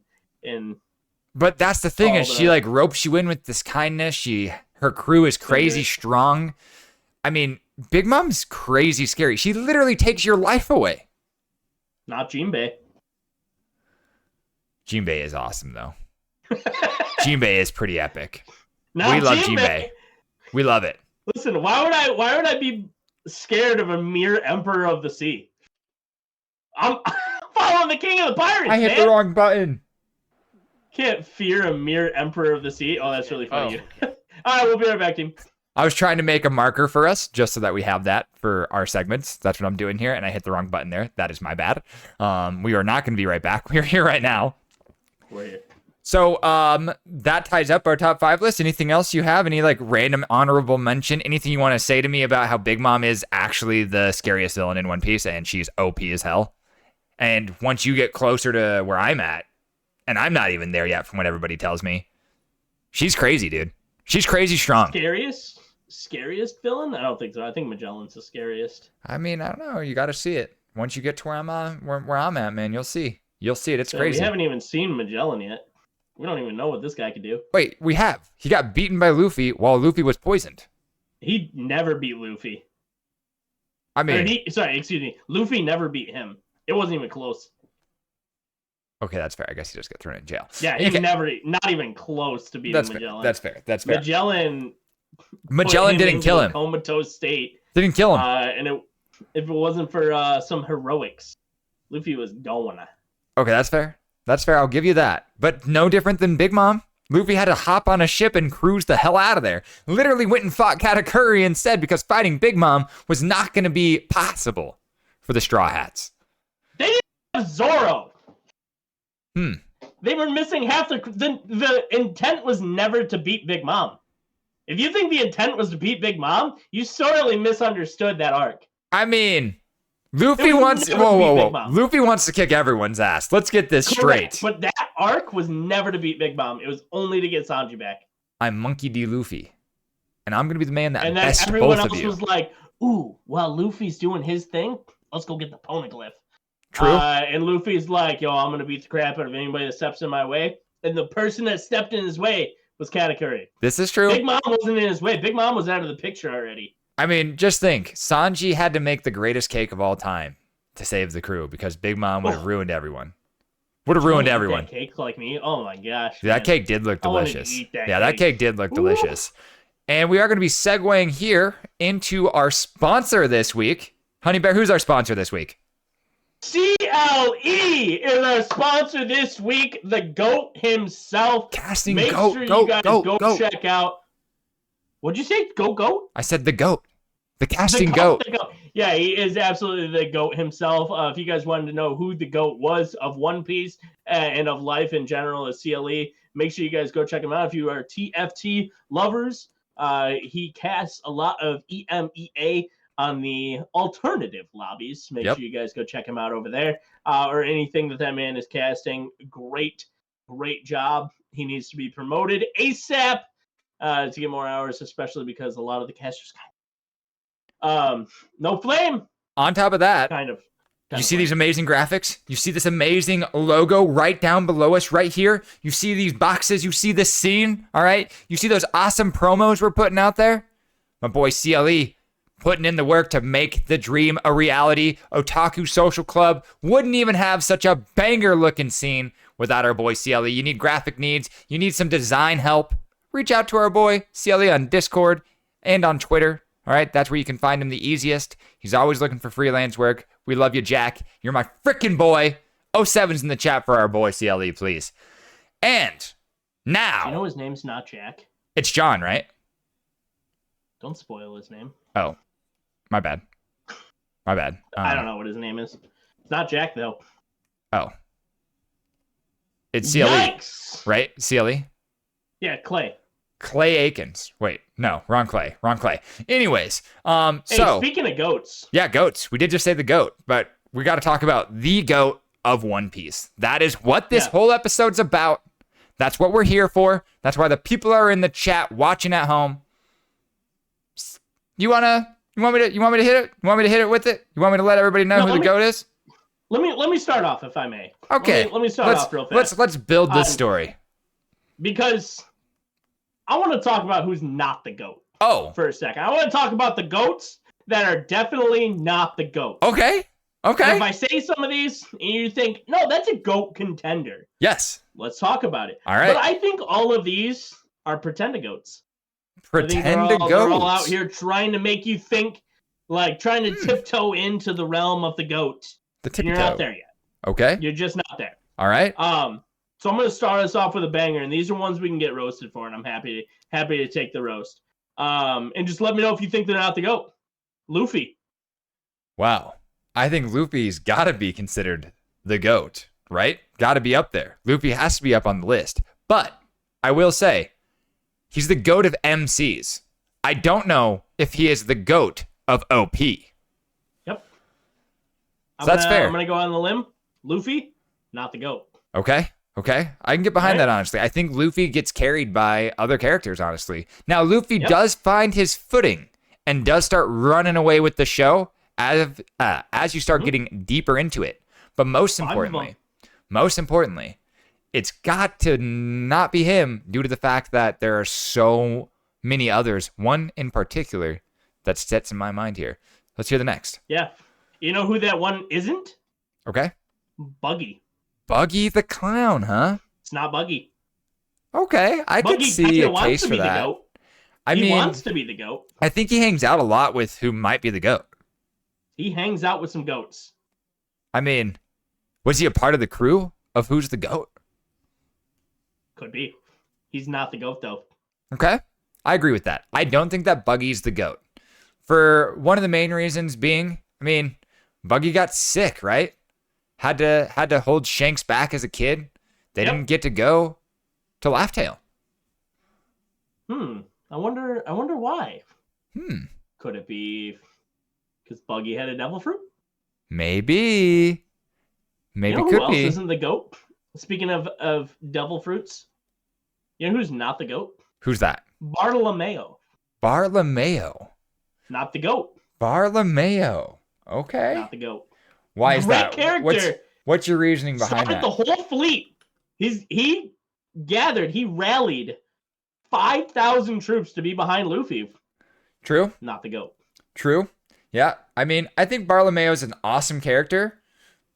But that's the thing, all is she the- like ropes you in with this kindness. Her crew is crazy good. strong. I mean, Big Mom's crazy scary. She literally takes your life away. not Jinbei. Jinbei is awesome though. Jinbei is pretty epic. Not We love Jinbei. We love it. Listen, why would I be scared of a mere Emperor of the Sea? I'm following the King of the Pirates. I hit man. the wrong button. Can't fear a mere Emperor of the Sea. Oh, that's really funny. All right, we'll be right back, team. I was trying to make a marker for us just so that we have that for our segments. That's what I'm doing here, and I hit the wrong button there. That is my bad. We are not going to be right back. We're here right now. We're here. So that ties up our top 5 list. Anything else you have? Any like random honorable mention? Anything you want to say to me about how Big Mom is actually the scariest villain in One Piece and she's OP as hell? And once you get closer to where I'm at, and I'm not even there yet from what everybody tells me, she's crazy, dude. She's crazy strong. Scariest villain? I don't think so. I think Magellan's the scariest. I mean, I don't know. You got to see it. Once you get to where I'm at, man, you'll see. You'll see it. It's So crazy. We haven't even seen Magellan yet. We don't even know what this guy could do. Wait, we have. He got beaten by Luffy while Luffy was poisoned. He never beat Luffy. I mean, Excuse me. Luffy never beat him. It wasn't even close. okay, that's fair. I guess he just got thrown in jail. Yeah, he not even close to beating That's Magellan. fair. That's fair. Magellan Magellan put didn't into kill a him. comatose state. Didn't kill him. And if it wasn't for some heroics. Luffy was going. Okay, that's fair. That's fair. I'll give you that. But no different than Big Mom. Luffy had to hop on a ship and cruise the hell out of there. Literally went and fought Katakuri instead because fighting Big Mom was not going to be possible for the Straw Hats. They didn't have Zoro. Hmm. They were missing half the intent was never to beat Big Mom. If you think the intent was to beat Big Mom, you sorely misunderstood that arc. I mean, Luffy wants Luffy wants to kick everyone's ass. Let's get this Correct, straight. but that arc was never to beat Big Mom. It was only to get Sanji back. I'm Monkey D. Luffy, and I'm gonna be the man that and then bests everyone both of else you. was like, "Ooh, while Luffy's doing his thing, let's go get the poneglyph." True. And Luffy's like, "Yo, I'm gonna beat the crap out of anybody that steps in my way." And the person that stepped in his way was Katakuri. This is true. Big Mom wasn't in his way. Big Mom was out of the picture already. I mean, just think, Sanji had to make the greatest cake of all time to save the crew because Big Mom would have ruined everyone. Would have ruined everyone. That cake like me? Oh my gosh. That cake did look delicious. That cake did look delicious. And we are going to be segueing here into our sponsor this week. Honey Bear, who's our sponsor this week? CLE is our sponsor this week. The GOAT himself. Casting Make GOAT. sure GOAT, you guys GOAT, go GOAT. check out. What'd you say? GOAT? I said the GOAT. The casting GOAT. The GOAT. Yeah, he is absolutely the GOAT himself. If you guys wanted to know who the GOAT was of One Piece and of life in general as CLE, make sure you guys go check him out. If you are TFT lovers, he casts a lot of EMEA on the alternative lobbies. Make sure you guys go check him out over there. Or anything that man is casting. Great job. He needs to be promoted ASAP to get more hours, especially because a lot of the casters no flame. On top of that, kind of you see these amazing graphics? You see this amazing logo right down below us right here? You see these boxes? You see this scene? All right? You see those awesome promos we're putting out there? My boy CLE putting in the work to make the dream a reality. Otaku Social Club wouldn't even have such a banger looking scene without our boy CLE. You need graphic needs. You need some design help. Reach out to our boy CLE on Discord and on Twitter. All right, that's where you can find him the easiest. He's always looking for freelance work. We love you, Jack. You're my freaking boy. 07's in the chat for our boy CLE, please. And now... You know his name's not Jack? It's John, right? Don't spoil his name. Oh, my bad. My bad. I don't know what his name is. It's not Jack, though. Oh. It's CLE, Yikes! right? CLE? Yeah, Clay. Clay Aikens. Wait, no, wrong Clay. Anyways, Hey, so speaking of goats. Yeah, goats. We did just say the goat, but we got to talk about the goat of One Piece. That is what this whole episode's about. That's what we're here for. That's why the people are in the chat watching at home. You want me to hit it? You want me to hit it with it? You want me to let everybody know who the goat is? Let me start off, if I may. Okay. Let me start off real fast. Let's build this story. Because I want to talk about who's not the GOAT. Oh. For a second. I want to talk about the GOATs that are definitely not the GOAT. Okay. And if I say some of these and you think, no, that's a GOAT contender. Yes. Let's talk about it. All right. But I think all of these are pretend goats. Pretend goats. They're all out here trying to make you think, like trying to tiptoe into the realm of the GOAT. The tiptoe. You're not there yet. Okay. You're just not there. All right. So I'm going to start us off with a banger, and these are ones we can get roasted for, and I'm happy to take the roast. And just let me know if you think they're not the GOAT. Luffy. Wow. I think Luffy's got to be considered the GOAT, right? Got to be up there. Luffy has to be up on the list. But I will say, he's the GOAT of MCs. I don't know if he is the GOAT of OP. Yep. So that's fair. I'm going to go on the limb. Luffy, not the GOAT. Okay. I can get behind that, honestly. I think Luffy gets carried by other characters, honestly. Now, Luffy does find his footing and does start running away with the show as you start getting deeper into it. But most importantly, it's got to not be him due to the fact that there are so many others. One in particular that sits in my mind here. Let's hear the next. Yeah. You know who that one isn't? Okay. Buggy. Buggy the Clown, huh? It's not Buggy. Okay, I could see a case for that. He wants to be the GOAT. I think he hangs out a lot with who might be the GOAT. He hangs out with some goats. I mean, was he a part of the crew of Who's the Goat? Could be. He's not the goat, though. Okay. I agree with that. I don't think that Buggy's the GOAT. For one of the main reasons being, I mean, Buggy got sick, right? Had to hold Shanks back as a kid. They didn't get to go to Laughtail. I wonder why. Could it be because Buggy had a devil fruit? Maybe. Maybe you know could who else be. Isn't the goat? Speaking of devil fruits, you know who's not the goat? Who's that? Bartolomeo. Bartolomeo. Not the goat. Bartolomeo. Okay. Not the goat. Why is Great that? character. What's your reasoning behind that? The whole fleet. He rallied 5,000 troops to be behind Luffy. True. Not the goat. True. Yeah. I mean, I think Bartolomeo is an awesome character,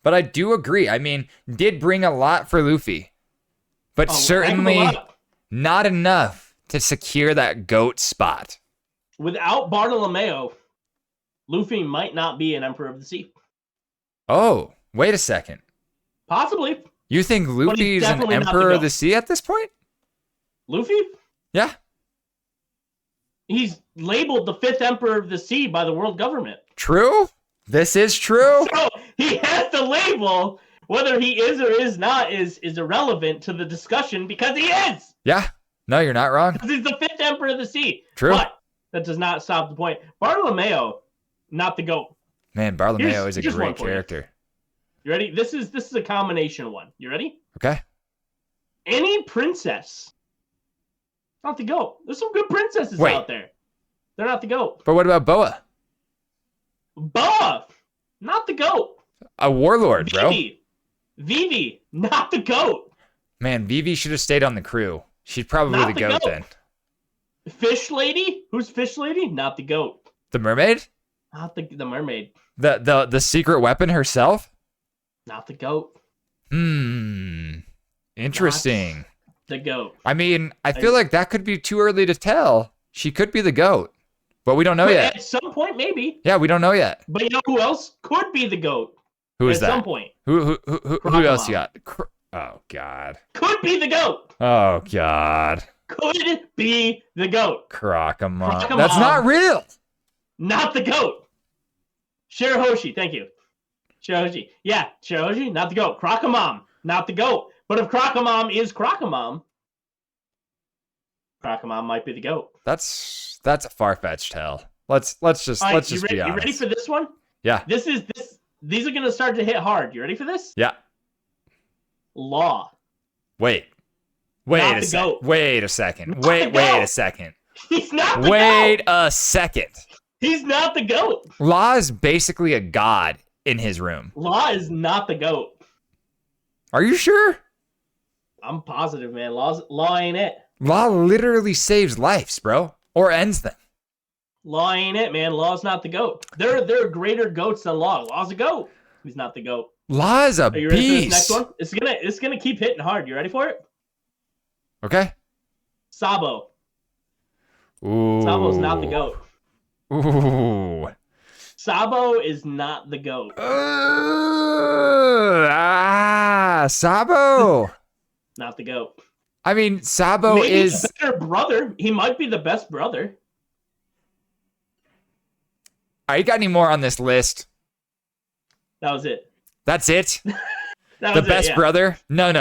but I do agree. I mean, did bring a lot for Luffy, but certainly not enough to secure that GOAT spot. Without Bartolomeo, Luffy might not be an Emperor of the Sea. Oh, wait a second. Possibly. You think Luffy's an Emperor of the Sea at this point? Luffy? Yeah. He's labeled the 5th Emperor of the Sea by the world government. True. This is true. So he has the label. Whether he is or is not is irrelevant to the discussion because he is. Yeah. No, you're not wrong. Because he's the 5th Emperor of the Sea. True. But that does not stop the point. Bartolomeo, not the GOAT. Man, Bartolomeo is a great character. You ready? This is a combination one. You ready? Okay. Any princess. Not the GOAT. There's some good princesses out there. They're not the GOAT. But what about Boa? Boa, not the GOAT. A warlord, bro. Vivi, not the GOAT. Man, Vivi should have stayed on the crew. She's probably the GOAT then. Fish Lady? Who's Fish Lady? Not the GOAT. The mermaid? Not the mermaid. The secret weapon herself? Not the GOAT. Interesting. Not the GOAT. I mean, I feel like that could be too early to tell. She could be the GOAT, but we don't know yet. At some point, maybe. Yeah, we don't know yet. But you know who else could be the GOAT? Who is that? At some point. Who else you got? Oh, God. Could be the GOAT. Oh, God. Could be the GOAT. Crocomon. That's not real. Not the GOAT. Shirahoshi, thank you. Shirahoshi. Yeah, Shirahoshi, not the GOAT. Crocomon, not the GOAT. But if Crocomon is Crocomon, Crocomon might be the GOAT. That's a far-fetched tell. Let's just be honest. You ready for this one? Yeah. These are gonna start to hit hard. You ready for this? Yeah. Law. Wait a second. Wait a second. He's not the GOAT. Wait a second. He's not the GOAT. Law is basically a god in his room. Law is not the GOAT. Are you sure? I'm positive, man. Law ain't it. Law literally saves lives, bro, or ends them. Law ain't it, man. Law's not the GOAT. There are greater goats than Law. Law's a GOAT. He's not the GOAT. Law is a beast. Are you ready for this next one? It's gonna keep hitting hard. You ready for it? Okay. Sabo. Ooh. Sabo's not the GOAT. Ooh. Sabo is not the GOAT. Sabo. Not the GOAT. I mean, Sabo Maybe is a better brother. He might be the best brother. Are you got any more on this list? That was it. That's it? The best brother? No.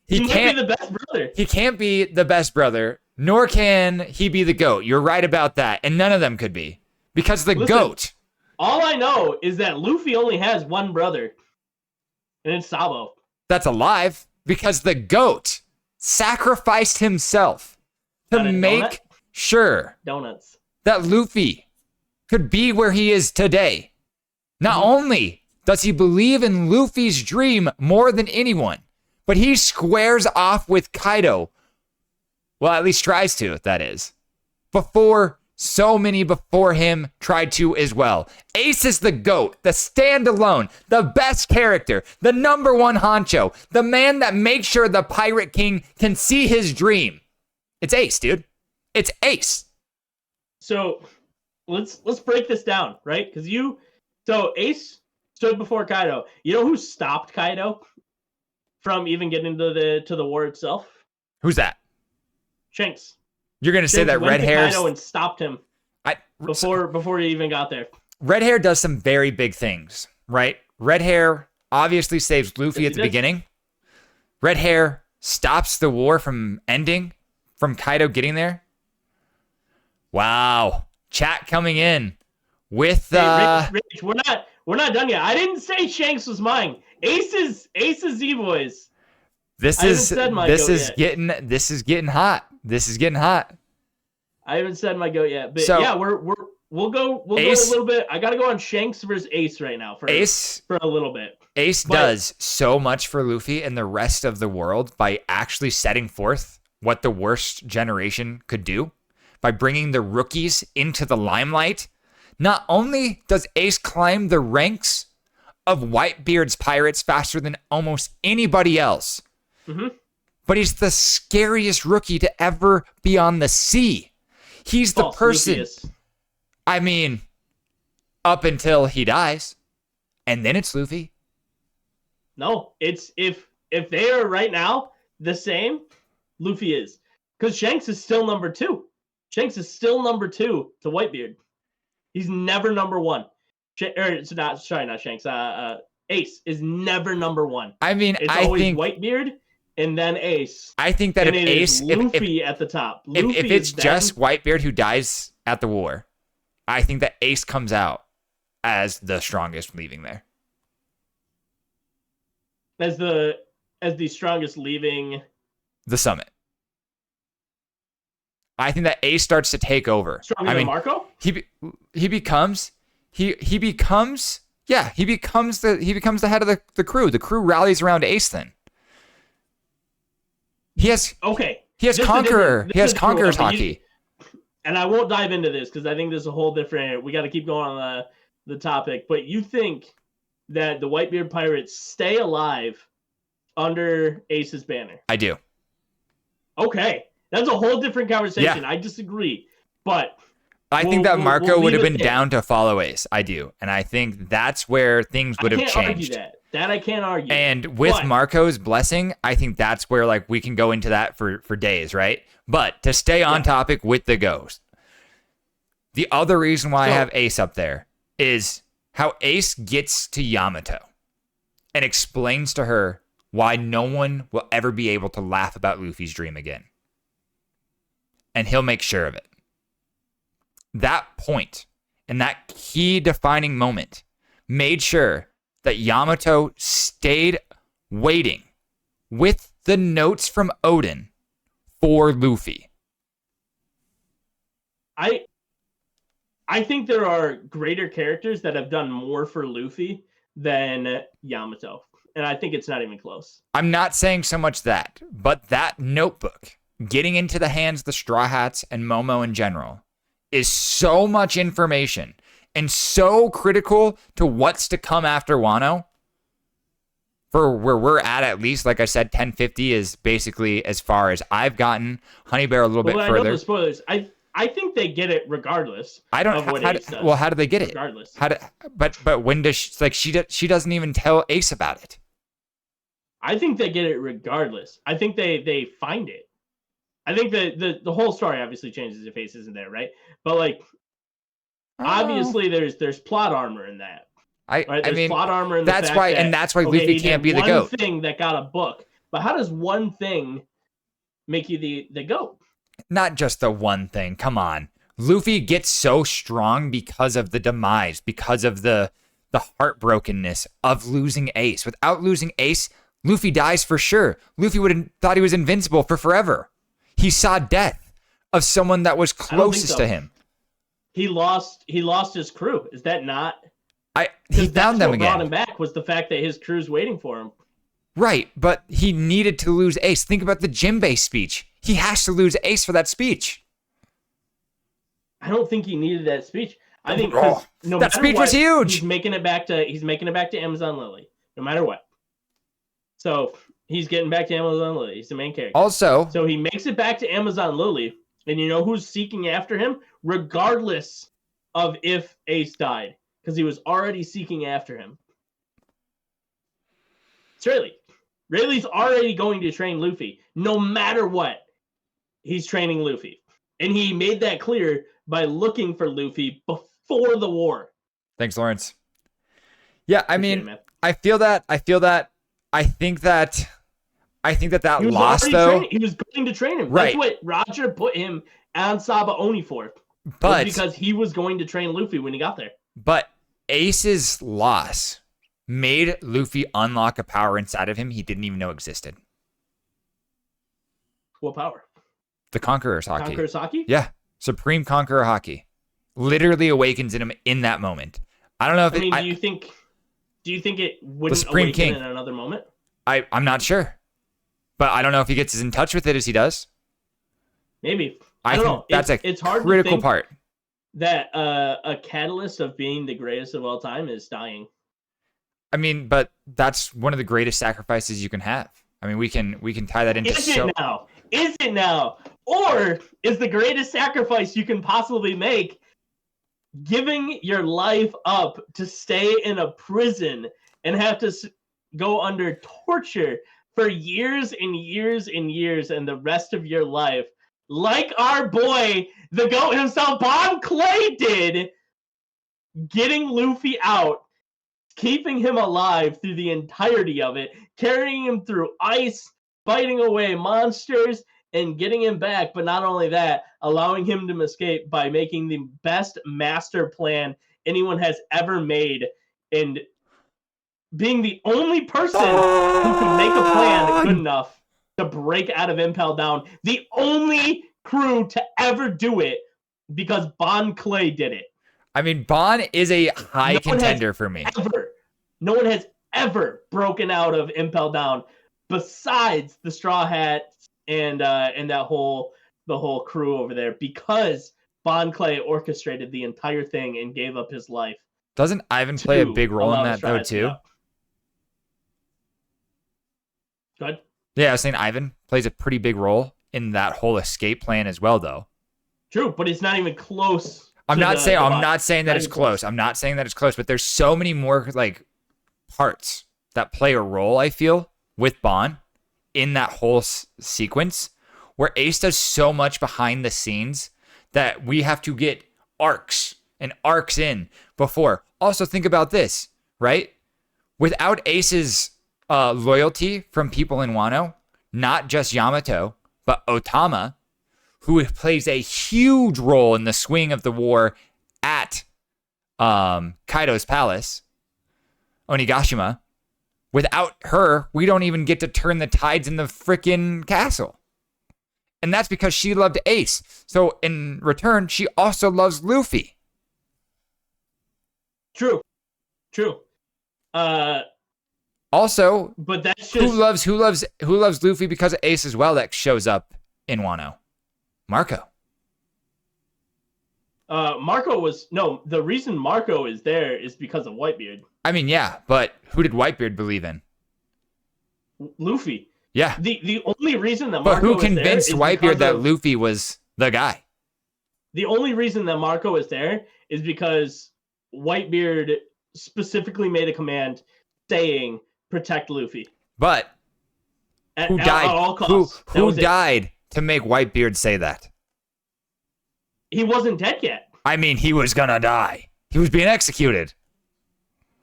He can't be the best brother. He can't be the best brother, nor can he be the GOAT. You're right about that. And none of them could be. Because GOAT. All I know is that Luffy only has one brother. And it's Sabo. That's alive. Because the GOAT sacrificed himself to make sure that Luffy could be where he is today. Not only does he believe in Luffy's dream more than anyone, but he squares off with Kaido. Well, at least tries to, that is. Before so many before him tried to as well. Ace is the GOAT, the standalone, the best character, the #1 honcho, the man that makes sure the Pirate King can see his dream. It's Ace, dude. It's Ace. So let's break this down, right? Because you So Ace stood before Kaido. You know who stopped Kaido from even getting to the war itself? Who's that? Shanks. You're gonna say Shanks that went red to hair Kaido and stopped him before he even got there. Red hair does some very big things, right? Red hair obviously saves Luffy at the beginning. Red hair stops the war from ending, from Kaido getting there. Wow. Chat coming in with Rich, we're not done yet. I didn't say Shanks was mine. Ace's Z-Boys. This is getting hot. This is getting hot. I haven't said my goat yet, but so, yeah, we'll go a little bit. I gotta go on Shanks versus Ace right now for a little bit. Ace does so much for Luffy and the rest of the world by actually setting forth what the worst generation could do by bringing the rookies into the limelight. Not only does Ace climb the ranks of Whitebeard's pirates faster than almost anybody else, but he's the scariest rookie to ever be on the sea. He's the person. I mean, up until he dies, and then it's Luffy. No, it's if they are right now the same, Luffy is, because Shanks is still number 2. Shanks is still number 2 to Whitebeard. He's never number 1. Not Shanks. Ace is never number 1. I mean, it's always Whitebeard and then Ace. I think that if Ace, Luffy at the top. If it's just Whitebeard who dies at the war, I think that Ace comes out as the strongest leaving there. As the strongest leaving the summit. I think that Ace starts to take over. Stronger than Marco? He becomes the head of the crew. The crew rallies around Ace then. He has Conqueror. He has Conqueror's hockey. And I won't dive into this because I think this is a whole different. We got to keep going on the topic. But you think that the Whitebeard Pirates stay alive under Ace's banner? I do. Okay, that's a whole different conversation. Yeah. I disagree, but I think that Marco would have been down to follow Ace. I do, and I think that's where things would have changed. I can't argue that I can't argue. And with Marco's blessing, I think that's where like we can go into that for days, right? But to stay on topic with the Ghost, the other reason why I have Ace up there is how Ace gets to Yamato and explains to her why no one will ever be able to laugh about Luffy's dream again. And he'll make sure of it. That point and that key defining moment made sure that Yamato stayed waiting with the notes from Odin for Luffy. I think there are greater characters that have done more for Luffy than Yamato. And I think it's not even close. I'm not saying so much that, but that notebook getting into the hands of the Straw Hats and Momo in general is so much information and so critical to what's to come after Wano. For where we're at least, like I said, 1050 is basically as far as I've gotten. Honey Bear a little bit further. I know the spoilers. I think they get it regardless. I don't. How do they get it? Regardless. But when does she doesn't even tell Ace about it. I think they get it regardless. I think they find it. I think the whole story obviously changes if Ace isn't there, right? But like, obviously there's plot armor in that. There's plot armor in the fact that's why Luffy can't be the GOAT. One thing that got a book, but how does one thing make you the GOAT? Not just the one thing. Come on, Luffy gets so strong because of the demise, because of the heartbrokenness of losing Ace. Without losing Ace, Luffy dies for sure. Luffy would have thought he was invincible for forever. He saw death of someone that was closest to him. He lost his crew. Is that not? He found them again. What brought him back was the fact that his crew's waiting for him. Right, but he needed to lose Ace. Think about the Jinbei speech. He has to lose Ace for that speech. I don't think he needed that speech. I think that speech was huge. He's making it back to Amazon Lily, no matter what. So he's getting back to Amazon Lily. He's the main character. Also, so he makes it back to Amazon Lily, and you know who's seeking after him, regardless of if Ace died. because he was already seeking after him. It's Rayleigh's already going to train Luffy. No matter what, he's training Luffy. And he made that clear by looking for Luffy before the war. Thanks, Lawrence. Yeah, I mean, it, I think that loss, though. He was going to train him. Right. That's what Roger put him on Saba Oni for. But because he was going to train Luffy when he got there. But Ace's loss made Luffy unlock a power inside of him he didn't even know existed. What power? The Conqueror's Haki. Conqueror's Haki? Yeah. Supreme Conqueror Haki. Literally awakens in him in that moment. I don't know if do you think it wouldn't the Supreme awaken King in another moment? I'm not sure. But I don't know if he gets as in touch with it as he does. Maybe. I don't think know. that's it's hard critical to think part. That a catalyst of being the greatest of all time is dying. I mean, but that's one of the greatest sacrifices you can have. I mean, we can tie that into Is it now? Or is the greatest sacrifice you can possibly make giving your life up to stay in a prison and have to go under torture for years and years and years and the rest of your life, like our boy, the GOAT himself, Bon Clay, did, getting Luffy out, keeping him alive through the entirety of it, carrying him through ice, fighting away monsters, and getting him back. But not only that, allowing him to escape by making the best master plan anyone has ever made, and being the only person who could make a plan good enough to break out of Impel Down. The only crew to ever do it, because Bon Clay did it. I mean, Bon is a high contender for me. No one has ever broken out of Impel Down besides the Straw Hats and the whole crew over there, because Bon Clay orchestrated the entire thing and gave up his life. Doesn't Ivan play a big role in that, though, too? Good. Yeah, I was saying Ivan plays a pretty big role in that whole escape plan as well, though. True, but it's not even close. I'm not saying that it's close. I'm not saying that it's close, but there's so many more like parts that play a role, I feel, with Bon in that whole sequence, where Ace does so much behind the scenes that we have to get arcs and arcs in before. Also, think about this, right? Without Ace's loyalty from people in Wano, not just Yamato, but Otama, who plays a huge role in the swing of the war at Kaido's palace, Onigashima. Without her, we don't even get to turn the tides in the freaking castle. And that's because she loved Ace. So in return, she also loves Luffy. True. Also, but that's just who loves Luffy because of Ace as well that shows up in Wano? Marco. The reason Marco is there is because of Whitebeard. I mean, yeah, but who did Whitebeard believe in? Luffy. Yeah. The only reason that Marco who convinced Whitebeard that Luffy was the guy? The only reason that Marco is there is because Whitebeard specifically made a command saying protect Luffy. But who died? At all costs. Who died to make Whitebeard say that? He wasn't dead yet. I mean, he was gonna die. He was being executed.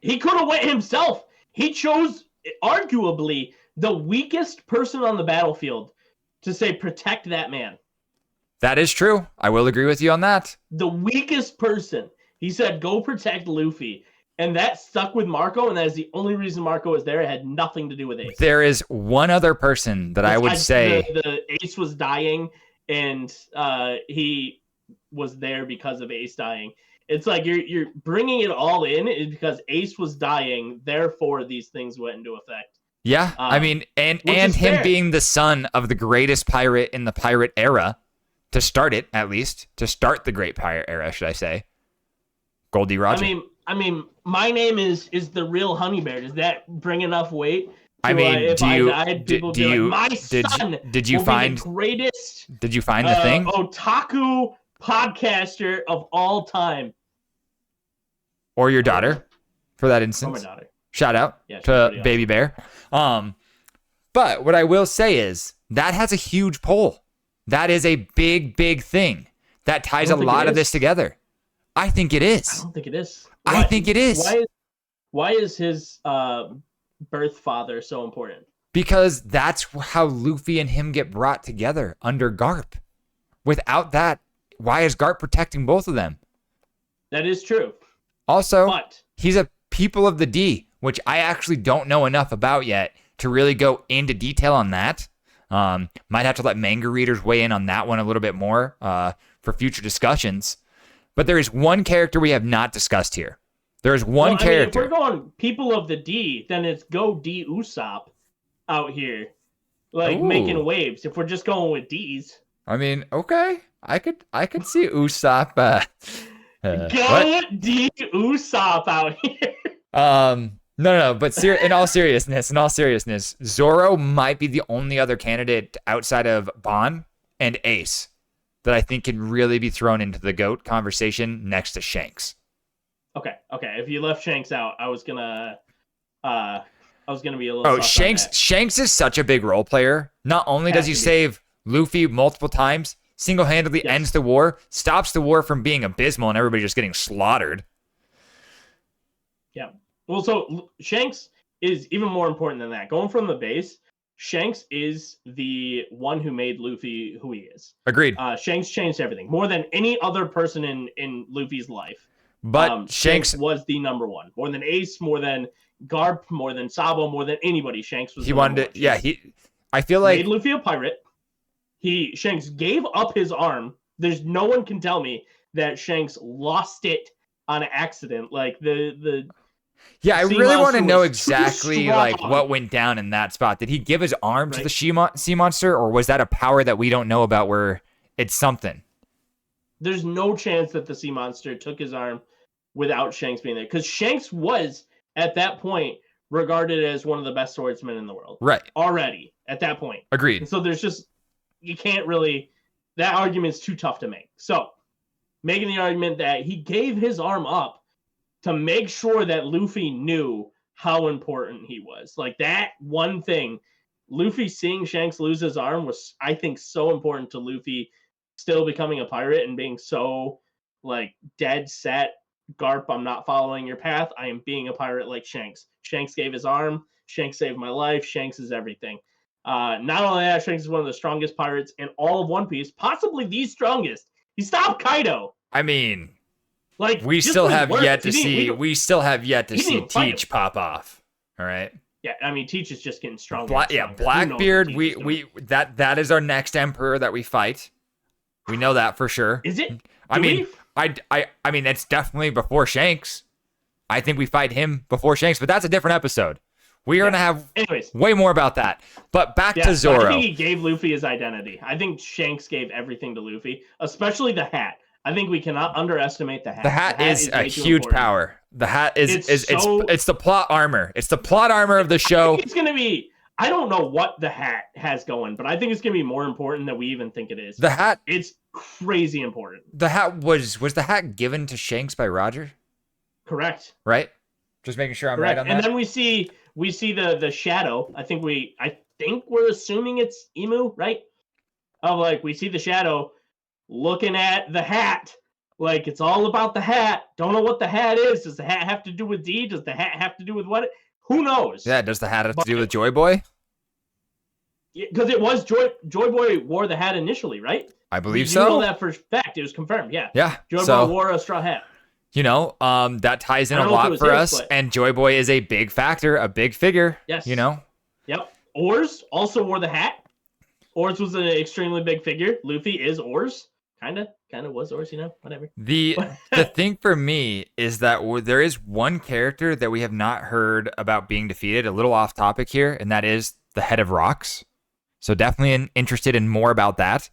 He could have went himself. He chose arguably the weakest person on the battlefield to say protect that man. That is true. I will agree with you on that. The weakest person. He said, go protect Luffy. And that stuck with Marco, and that is the only reason Marco was there. It had nothing to do with Ace. There is one other person that I would say... The Ace was dying, and he was there because of Ace dying. It's like you're bringing it all in is because Ace was dying, therefore these things went into effect. Yeah, I mean, and him fair. Being the son of the greatest pirate in the pirate era, to start it, at least, to start the great pirate era, should I say. Goldie Roger. I mean, my name is the real Honey Bear. Does that bring enough weight? I mean, if I died, people be like, my son did you find the greatest? Did you find the thing? Otaku podcaster of all time. or your daughter, for that Or my instance. daughter. Shout out Yeah, she's to pretty Baby Bear. But what I will say is that has a huge pull. That is a big, big thing that ties a lot of this together. I think it I is. don't think it is. I think it is. Why is his birth father so important? Because that's how Luffy and him get brought together under Garp. Without that, why is Garp protecting both of them? That is true. Also, But he's a people of the D, which I actually don't know enough about yet to really go into detail on that. Might have to let manga readers weigh in on that one a little bit more for future discussions. But there is one character we have not discussed here. There is one character. If we're going people of the D, then it's Go D Usopp out here, like making waves. If we're just going with D's, I mean, okay, I could see Usopp. Go D Usopp out here. No, but in all seriousness, Zoro might be the only other candidate outside of Bon and Ace that I think can really be thrown into the GOAT conversation next to Shanks. Okay. If you left Shanks out, I was gonna be a little. Oh, Shanks is such a big role player. Not only does he save Luffy multiple times, single-handedly ends the war, stops the war from being abysmal and everybody just getting slaughtered. Yeah. Well, so Shanks is even more important than that. Going from the base, Shanks is the one who made Luffy who he is. Agreed. Shanks changed everything more than any other person in Luffy's life. But Shanks was the number one, more than Ace, more than Garp, more than Sabo, more than anybody. Shanks was. He wanted to. Yeah, I feel like made Luffy a pirate. Shanks gave up his arm. There's no one can tell me that Shanks lost it on accident. Like the. Yeah, I really want to know exactly like what went down in that spot. Did he give his arm to the sea monster, or was that a power that we don't know about where it's something? There's no chance that the sea monster took his arm without Shanks being there, because Shanks was at that point regarded as one of the best swordsmen in the world. Right. Already at that point. Agreed. And so there's just, you can't really, that argument's too tough to make. So making the argument that he gave his arm up to make sure that Luffy knew how important he was. Like that one thing, Luffy seeing Shanks lose his arm was, I think, so important to Luffy still becoming a pirate and being so like dead set. Garp, I'm not following your path. I am being a pirate like Shanks. Shanks gave his arm. Shanks saved my life. Shanks is everything. Not only that, Shanks is one of the strongest pirates in all of One Piece, possibly the strongest. He stopped Kaido. I mean, like we still have yet to see. We still have yet to see Teach pop off. All right. Yeah, I mean, Teach is just getting stronger. Blackbeard. That is our next emperor that we fight. We know that for sure. Is it? I mean, it's definitely before Shanks. I think we fight him before Shanks, but that's a different episode. We are going to have way more about that. But back to Zoro. I think he gave Luffy his identity. I think Shanks gave everything to Luffy, especially the hat. I think we cannot underestimate the hat. The hat is a huge power. The hat is it's the plot armor. It's the plot armor of the show. It's going to be, I don't know what the hat has going, but I think it's going to be more important than we even think it is. The hat. It's crazy important. The hat was the hat given to Shanks by Roger? Correct. Right? Just making sure I'm right on that. And then we see the shadow. I think we're assuming it's Emu, right? Of like we see the shadow looking at the hat. Like it's all about the hat. Don't know what the hat is. Does the hat have to do with D? Does the hat have to do with what? Who knows? Yeah, does the hat have to do with Joy Boy? Because it was Joy Boy wore the hat initially, right? I believe so. You know that for fact. It was confirmed, yeah. Yeah. Joy Boy wore a straw hat. You know, that ties in a lot for us. And Joy Boy is a big factor, a big figure. Yes. You know? Yep. Oars also wore the hat. Oars was an extremely big figure. Luffy is Oars. Kind of was Oars, whatever. The thing for me is that there is one character that we have not heard about being defeated, a little off topic here, and that is the Head of Rocks. So definitely interested in more about that.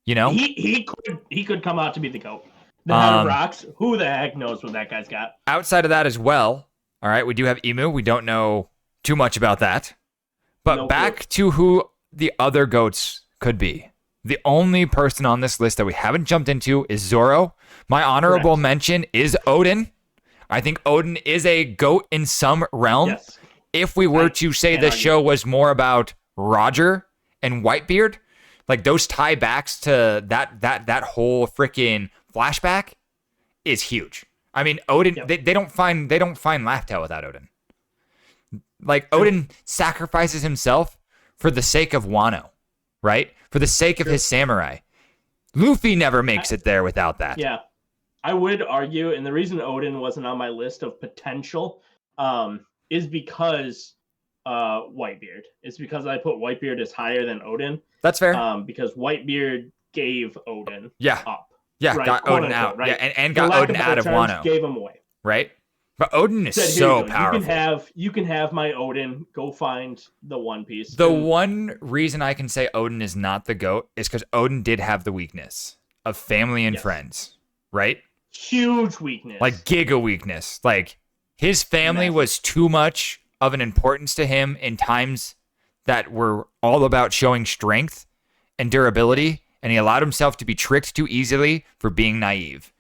You know? He could come out to be the GOAT. The Head of Rocks, who the heck knows what that guy's got? Outside of that as well, all right, we do have Emu. We don't know too much about that. But back to who the other GOATs could be. The only person on this list that we haven't jumped into is Zoro. My honorable mention is Odin. I think Odin is a GOAT in some realm. Yes. If we were to say the show was more about Roger and Whitebeard, like those tie backs to that whole freaking flashback is huge. I mean, Odin, they don't find Laugh-Tale without Odin. Like Odin sacrifices himself for the sake of Wano, right? For the sake of his samurai. Luffy never makes it there without that. Yeah. I would argue, and the reason Odin wasn't on my list of potential is because Whitebeard. It's because I put Whitebeard as higher than Odin. That's fair. Because Whitebeard gave Odin up. Yeah, right? got Odin out. Right? Yeah, and got Odin out of Wano. Gave him away. Right? But Odin is so powerful. You can have my Odin. Go find the One Piece. The one reason I can say Odin is not the GOAT is because Odin did have the weakness of family and friends. Right? Huge weakness. Like giga weakness. Like his family was too much of an importance to him in times that were all about showing strength and durability, and he allowed himself to be tricked too easily for being naive.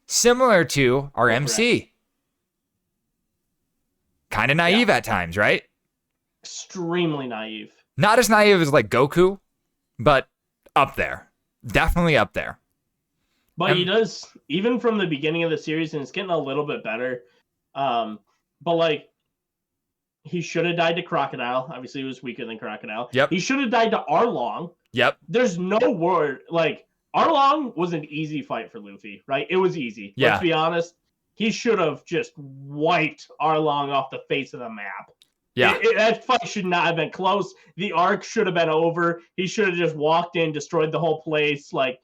Similar to our MC. Kind of naive at times, right? Extremely naive. Not as naive as like Goku, but up there. Definitely up there. But he does, even from the beginning of the series, and it's getting a little bit better. But like, he should have died to Crocodile. Obviously, he was weaker than Crocodile. Yep. He should have died to Arlong. Yep. There's no word. Like, Arlong was an easy fight for Luffy, right? It was easy. Yeah. Let's be honest. He should have just wiped Arlong off the face of the map. Yeah. That fight should not have been close. The arc should have been over. He should have just walked in, destroyed the whole place, like,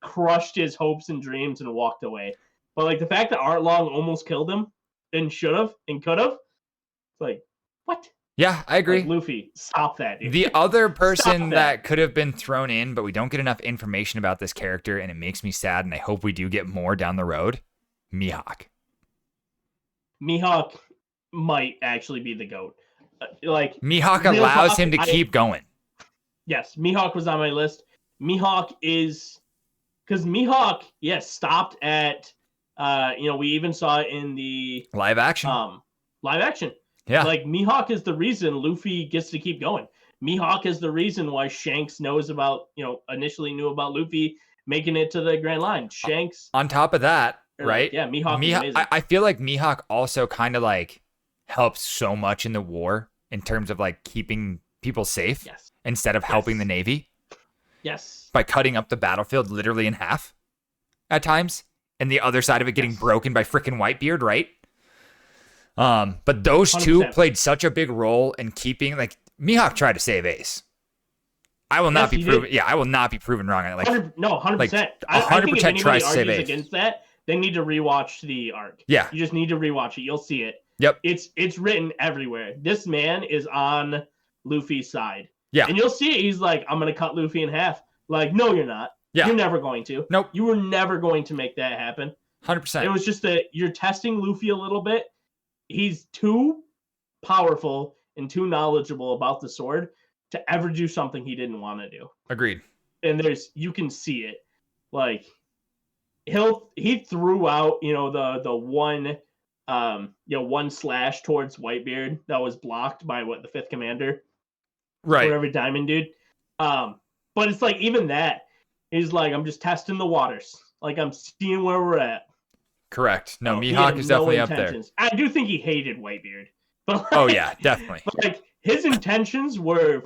crushed his hopes and dreams and walked away. But, like, the fact that Arlong almost killed him and should have and could have, it's like, what? Yeah, I agree. Like, Luffy, stop that, dude. The other person that could have been thrown in, but we don't get enough information about this character, and it makes me sad, and I hope we do get more down the road, Mihawk. Mihawk might actually be the GOAT. Like Mihawk allows him to keep going. Yes, Mihawk was on my list. Mihawk is... Because Mihawk, stopped at... we even saw it in the... Live action. Yeah. Like, Mihawk is the reason Luffy gets to keep going. Mihawk is the reason why Shanks knows about, initially knew about Luffy making it to the Grand Line. Shanks... On top of that, right? Yeah, Mihawk is amazing. I feel like Mihawk also kind of, like, helps so much in the war in terms of, like, keeping people safe instead of helping the Navy. Yes. By cutting up the battlefield literally in half at times. And the other side of it getting broken by freaking Whitebeard, right? But those 100%. Two played such a big role in keeping, like, Mihawk tried to save Ace. I will not be proven. Yeah, I will not be proven wrong. Like, 100%. Like, 100% tries to save Ace. Against that, they need to rewatch the arc. Yeah, you just need to rewatch it. You'll see it. Yep. It's written everywhere. This man is on Luffy's side. Yeah. And you'll see it. He's like, I'm gonna cut Luffy in half. Like, no, you're not. Yeah. You're never going to. Nope. You were never going to make that happen. 100%. It was just that you're testing Luffy a little bit. He's too powerful and too knowledgeable about the sword to ever do something he didn't want to do. Agreed. And you can see it. Like, he threw out, the one slash towards Whitebeard that was blocked by the fifth commander, right? Whatever diamond dude. But it's like, even that, he's like, I'm just testing the waters. Like, I'm seeing where we're at. Correct. No, Mihawk is definitely up there. I do think he hated Whitebeard. But oh yeah, definitely. But like, his intentions were,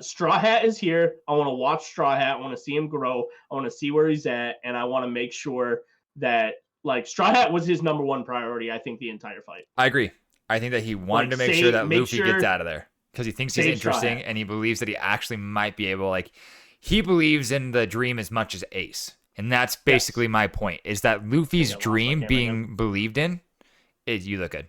Straw Hat is here. I want to watch Straw Hat. I want to see him grow. I want to see where he's at, and I want to make sure that, like, Straw Hat was his number one priority, I think, the entire fight. I agree. I think that he wanted to make sure that Luffy gets out of there because he thinks he's interesting and he believes that he actually might be able, like, he believes in the dream as much as Ace. And that's basically my point, is that Luffy's dream being believed in, you look good,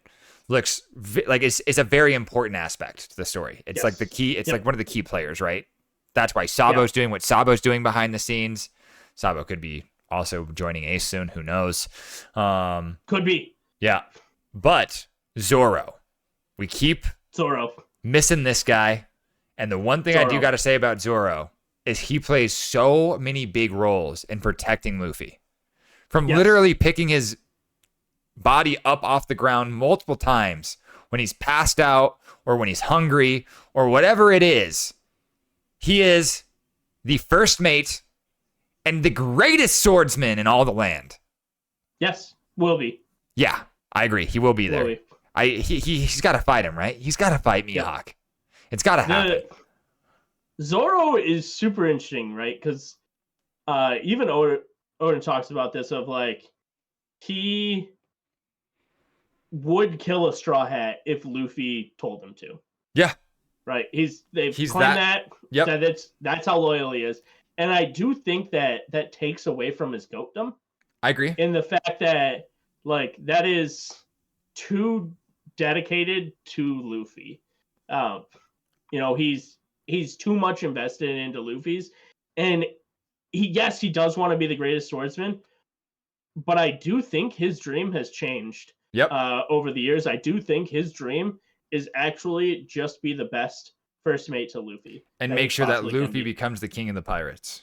looks like it's a very important aspect to the story. It's like the key, it's like one of the key players, right? That's why Sabo's doing what Sabo's doing behind the scenes. Sabo could be also joining Ace soon, who knows? Could be. Yeah. But Zoro. We keep missing this guy. And the one thing I do got to say about Zoro is he plays so many big roles in protecting Luffy. From literally picking his body up off the ground multiple times when he's passed out or when he's hungry or whatever it is. He is the first mate and the greatest swordsman in all the land. Yes, will be. Yeah, I agree. He will be there. Will be. He's got to fight him, right? He's got to fight Mihawk. Yep. It's got to happen. Zoro is super interesting, right? Because even Odin talks about this of like he would kill a Straw Hat if Luffy told him to. Yeah. Right. He's claimed that. Yep. That's how loyal he is. And I do think that takes away from his goatdom. I agree. In the fact that like that is too dedicated to Luffy. He's too much invested into Luffy's, and he does want to be the greatest swordsman, but I do think his dream has changed. Yep. Over the years, I do think his dream is actually just be the best first mate to Luffy and make sure that Luffy becomes the king of the pirates.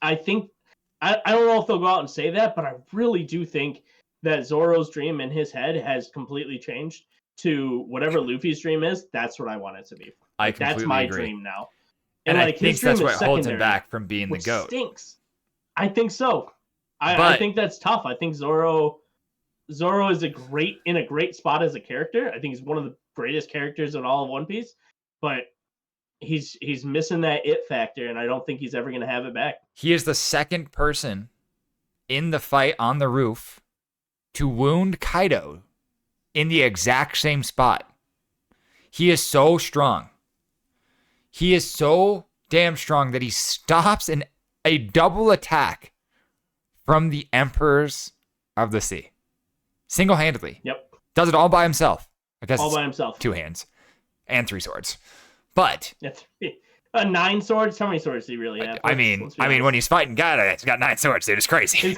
I think I don't know if they'll go out and say that, but I really do think that Zoro's dream in his head has completely changed to whatever Luffy's dream is. That's what I want it to be. That's my agree. Dream now. And I think that's what holds him back from being the GOAT. Stinks. I think so. I think that's tough. I think Zoro is in a great spot as a character. I think he's one of the greatest characters in all of One Piece, but he's missing that it factor, and I don't think he's ever going to have it back. He is the second person in the fight on the roof to wound Kaido in the exact same spot. He is so strong. He is so damn strong that he stops a double attack from the Emperors of the Sea. Single-handedly. Yep. Does it all by himself. I guess all by himself. 2 hands and 3 swords. But 9 swords? How many swords do he really have? I mean, when he's fighting God, he's got 9 swords, dude. It's crazy.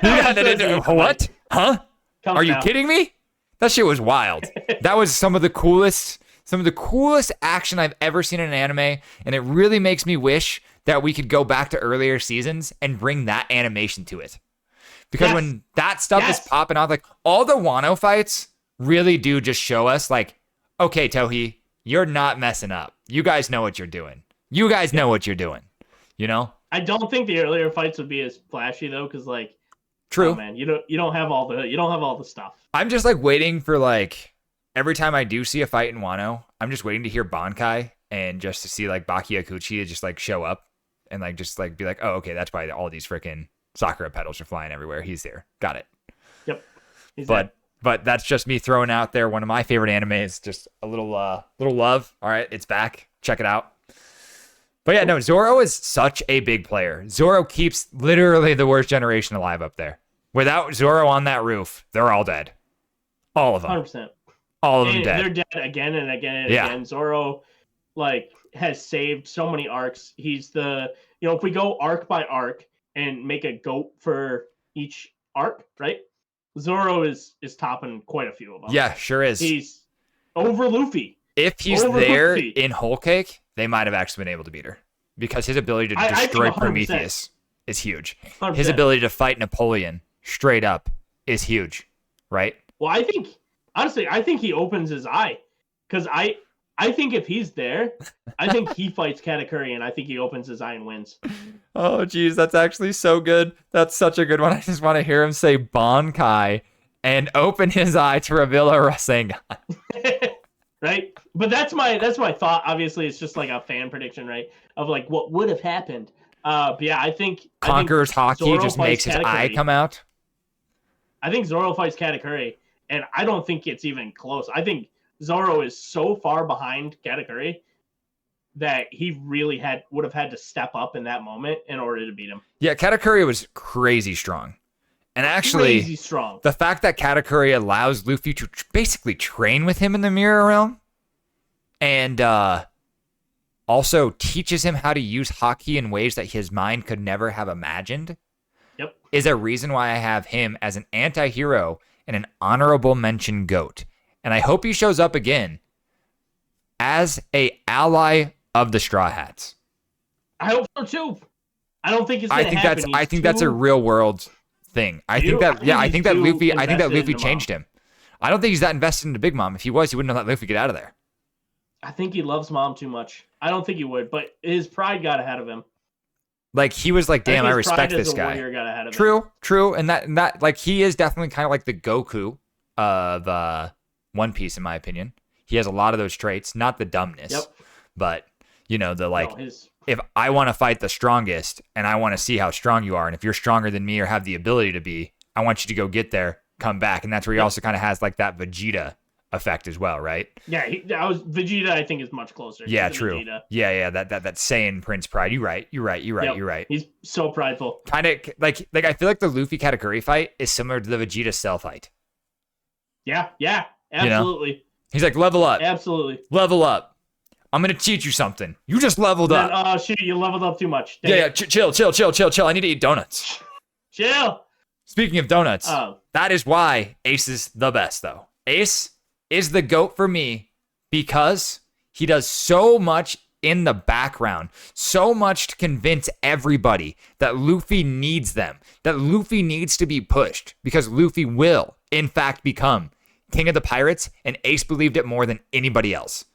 What? Huh? Are you kidding me? That shit was wild. That was some of the coolest action I've ever seen in an anime, and it really makes me wish that we could go back to earlier seasons and bring that animation to it. Because when that stuff is popping off, like all the Wano fights really do just show us like, okay, Tohei, you're not messing up. You guys know what you're doing. You know? I don't think the earlier fights would be as flashy though, because like, true, oh, man, you don't have all the stuff. I'm just like waiting for like every time I do see a fight in Wano, I'm just waiting to hear Bankai and just to see like Baki Akuchi just like show up and like just like be like, oh, okay, that's why all these freaking Sakura petals are flying everywhere. He's there. Got it. Yep. But that's just me throwing out there one of my favorite animes. Just a little love. All right, it's back. Check it out. But yeah, no, Zoro is such a big player. Zoro keeps literally the worst generation alive up there. Without Zoro on that roof, they're all dead. All of them. 100%. All of them dead. They're dead again and again and again. Zoro like has saved so many arcs. He's if we go arc by arc and make a GOAT for each arc, right? Zoro is topping quite a few of them. Yeah, sure is. He's over Luffy. If he's there in Whole Cake, they might have actually been able to beat her. Because his ability to destroy Prometheus is huge. 100%. His ability to fight Napoleon straight up is huge, right? Well, I think he opens his eye. Because I think if he's there, I think he fights Katakuri, and I think he opens his eye and wins. Oh, geez, that's actually so good. That's such a good one. I just want to hear him say Bankai and open his eye to reveal a Rasengan. Right? But that's my thought. Obviously, it's just like a fan prediction, right? Of like what would have happened. But yeah, I think Conqueror's Haki just makes his eye come out. I think Zoro fights Katakuri, and I don't think it's even close. I think Zoro is so far behind Katakuri that he really would have had to step up in that moment in order to beat him. Yeah, Katakuri was crazy strong. And actually, crazy strong. The fact that Katakuri allows Luffy to basically train with him in the Mirror Realm and also teaches him how to use Haki in ways that his mind could never have imagined is a reason why I have him as an anti-hero and an honorable mention GOAT. And I hope he shows up again as a ally of the Straw Hats. I hope so too. I don't think it's going to happen. I think that's a real world thing. I think that Luffy changed him. I don't think he's that invested into Big Mom. If he was, he wouldn't have let Luffy get out of there. I think he loves Mom too much. I don't think he would, but his pride got ahead of him. Like he was like, damn, I respect this guy. True, and that like he is definitely kind of like the Goku of One Piece, in my opinion. He has a lot of those traits, not the dumbness, but you know the like. No, if I want to fight the strongest and I want to see how strong you are, and if you're stronger than me or have the ability to be, I want you to go get there, come back, and that's where he also kind of has like that Vegeta effect as well, right? Yeah, Vegeta. I think is much closer. Yeah, true. Vegeta. Yeah. That Saiyan Prince pride. You're right. You're right. He's so prideful. Kind of like I feel like the Luffy Katakuri fight is similar to the Vegeta Cell fight. Yeah, absolutely. You know? He's like, level up. Absolutely. Level up. I'm gonna teach you something. You just leveled up. Oh shoot, you leveled up too much. Yeah. Chill. I need to eat donuts. Chill. Speaking of donuts, that is why Ace is the best, though. Ace is the GOAT for me because he does so much in the background, so much to convince everybody that Luffy needs them, that Luffy needs to be pushed, because Luffy will, in fact, become King of the Pirates, and Ace believed it more than anybody else.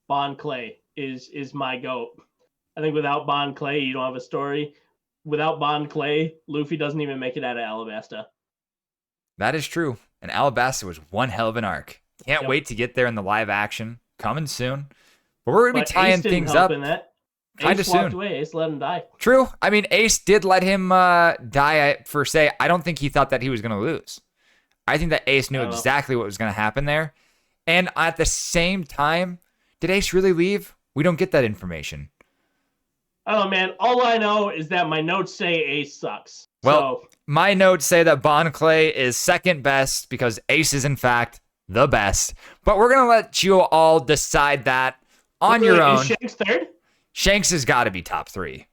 Bon Clay is my GOAT. I think without Bon Clay, you don't have a story. Without Bon Clay, Luffy doesn't even make it out of Alabasta. That is true. And Alabasta was one hell of an arc. Can't wait to get there in the live action. Coming soon. But we're going to be tying things up kind of soon. Walked away. Ace let him die. True. I mean, Ace did let him die per se. I don't think he thought that he was going to lose. I think that Ace knew exactly what was going to happen there. And at the same time, did Ace really leave? We don't get that information. I don't know, man. All I know is that my notes say Ace sucks. Well, my notes say that Bon Clay is second best because Ace is, in fact, the best. But we're going to let you all decide that on your own. Is Shanks third? Shanks has got to be top 3.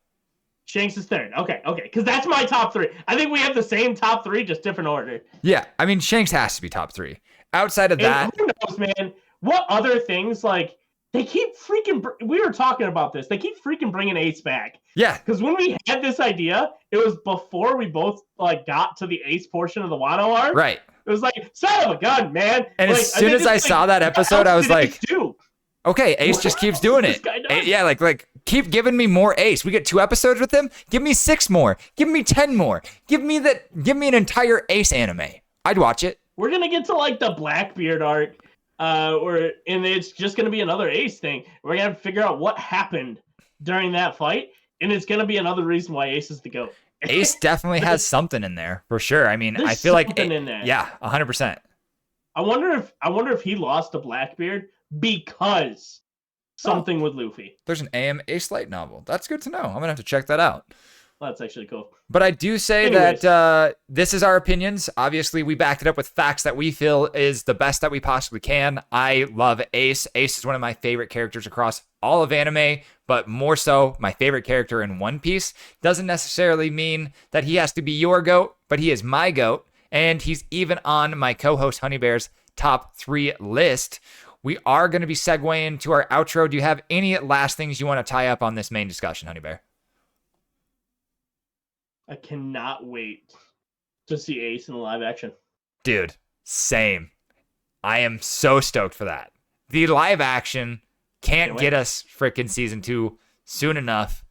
Shanks is third. Okay. Because that's my top 3. I think we have the same top 3, just different order. Yeah. I mean, Shanks has to be top 3. Outside of that. Who knows, man? What other things, like, they keep freaking... We were talking about this. They keep freaking bringing Ace back. Yeah. Because when we had this idea, it was before we both like got to the Ace portion of the Wano arc. Right. It was like, son of a gun, man. And like, as soon as I saw that episode, I was like, okay, Ace just keeps doing it. Yeah, like keep giving me more Ace. We get 2 episodes with him. Give me 6 more. Give me 10 more. Give me an entire Ace anime. I'd watch it. We're gonna get to like the Blackbeard arc. And it's just going to be another Ace thing. We're going to figure out what happened during that fight, and it's going to be another reason why Ace is the GOAT. Ace definitely has something in there, for sure. I mean, I feel like... in there. Yeah, 100%. I wonder if he lost to Blackbeard because something with Luffy. There's an AM Ace Light novel. That's good to know. I'm going to have to check that out. Well, that's actually cool. But I do say that this is our opinions. Obviously, we backed it up with facts that we feel is the best that we possibly can. I love Ace. Ace is one of my favorite characters across all of anime, but more so my favorite character in One Piece. Doesn't necessarily mean that he has to be your GOAT, but he is my GOAT, and he's even on my co-host Honeybear's top 3 list. We are going to be segueing to our outro. Do you have any last things you want to tie up on this main discussion, Honeybear? I cannot wait to see Ace in the live action. Dude, same. I am so stoked for that. The live action can't get us freaking season 2 soon enough.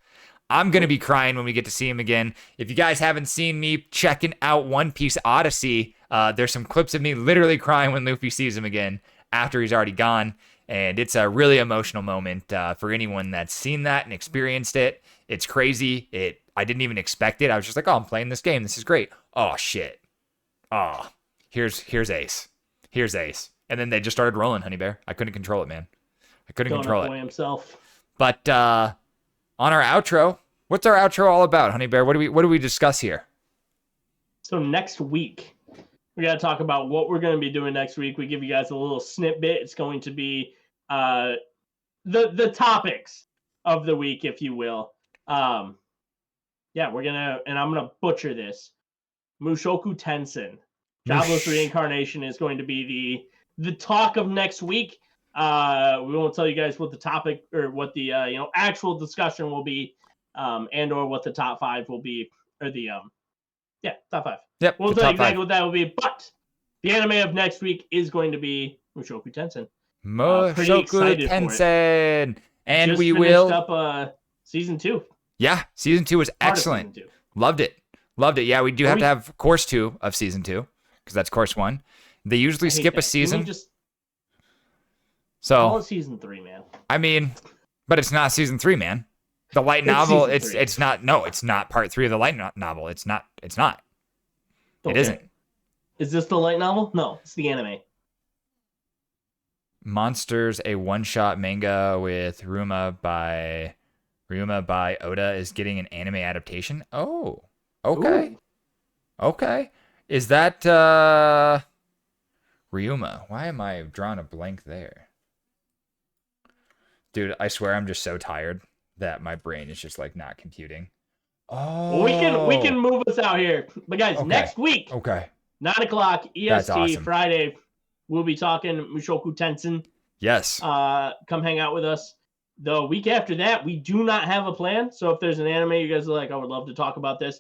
I'm going to be crying when we get to see him again. If you guys haven't seen me checking out One Piece Odyssey, there's some clips of me literally crying when Luffy sees him again after he's already gone. And it's a really emotional moment for anyone that's seen that and experienced it. It's crazy. I didn't even expect it. I was just like, oh, I'm playing this game. This is great. Oh, shit. Oh, here's Ace. Here's Ace. And then they just started rolling, Honeybear. I couldn't control it, man. I couldn't control it. Himself. But on our outro, what's our outro all about, Honeybear? What do we discuss here? So next week, we got to talk about what we're going to be doing next week. We give you guys a little snippet. It's going to be the topics of the week, if you will. Yeah, I'm gonna butcher this. Mushoku Tensei. Jobless Reincarnation is going to be the talk of next week. We won't tell you guys what the topic or what the actual discussion will be, and or what the top 5 will be, or the Yeah, top 5. Yep. We'll the tell you top exactly 5. what that will be. But the anime of next week is going to be Mushoku Tensei. Pretty Mushoku excited for it. Tensei. And Just we finished will. up season 2. Yeah, season 2 was Part of excellent. season 2. Loved it. Yeah, we do have to have course 2 of season 2 because that's course 1. They usually skip a season. Just so call it season 3, man. I mean, but it's not season 3, man. The light novel, it's not. No, it's not part 3 of the light novel. It's not. Okay. It isn't. Is this the light novel? No, it's the anime. Monsters, a one-shot manga with Ryuma by Oda is getting an anime adaptation. Oh, okay. Ooh. Okay. Is that Ryuma? Why am I drawing a blank there? Dude, I swear I'm just so tired that my brain is just like not computing. Oh. Well, we can move us out here. But guys, next week, 9:00 EST, awesome. Friday, we'll be talking Mushoku Tensei. Yes. Come hang out with us. The week after that, we do not have a plan. So if there's an anime you guys are like, I would love to talk about this,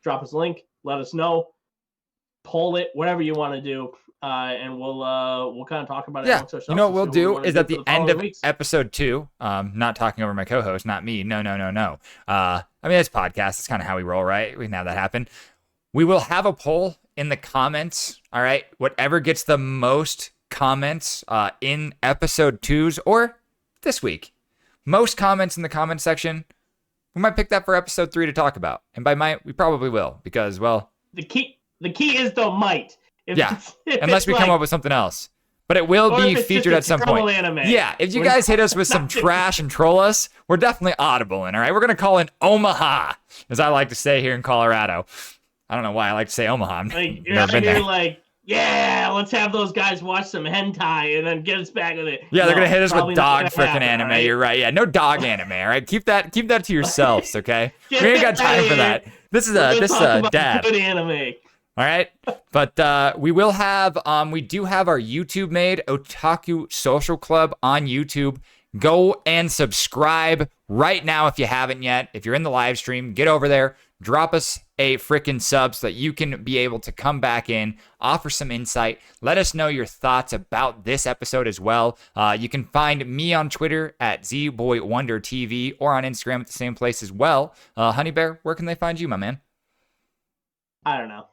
drop us a link, let us know, poll it, whatever you want to do, and we'll kind of talk about it amongst ourselves. You know what we'll do is at the end of weeks. episode 2, not talking over my co-host, not me. No. I mean, it's podcast. It's kind of how we roll, right? We can have that happen. We will have a poll in the comments. All right, whatever gets the most comments in episode 2's or this week. Most comments in the comment section. We might pick that for episode 3 to talk about. And by might, we probably will because, well, the key is the might. Unless we come up with something else. But it will be featured at some point. Anime. Yeah, if you guys hit us with some trash and troll us, we're definitely audible in, all right? We're going to call in Omaha, as I like to say here in Colorado. I don't know why I like to say Omaha. I've never been there. Like, yeah, let's have those guys watch some hentai and then get us back with it. Yeah, they're gonna hit us with dog freaking anime. Right? You're right. Yeah, no dog anime. All right, keep that to yourselves, okay? We ain't got time for that. This is dad. Good anime. All right, but we will have we do have our YouTube made Otaku Social Club on YouTube. Go and subscribe right now if you haven't yet. If you're in the live stream, get over there. Drop us a freaking sub so that you can be able to come back in, offer some insight. Let us know your thoughts about this episode as well. You can find me on Twitter at ZBoyWonderTV or on Instagram at the same place as well. Honey Bear, where can they find you, my man? I don't know.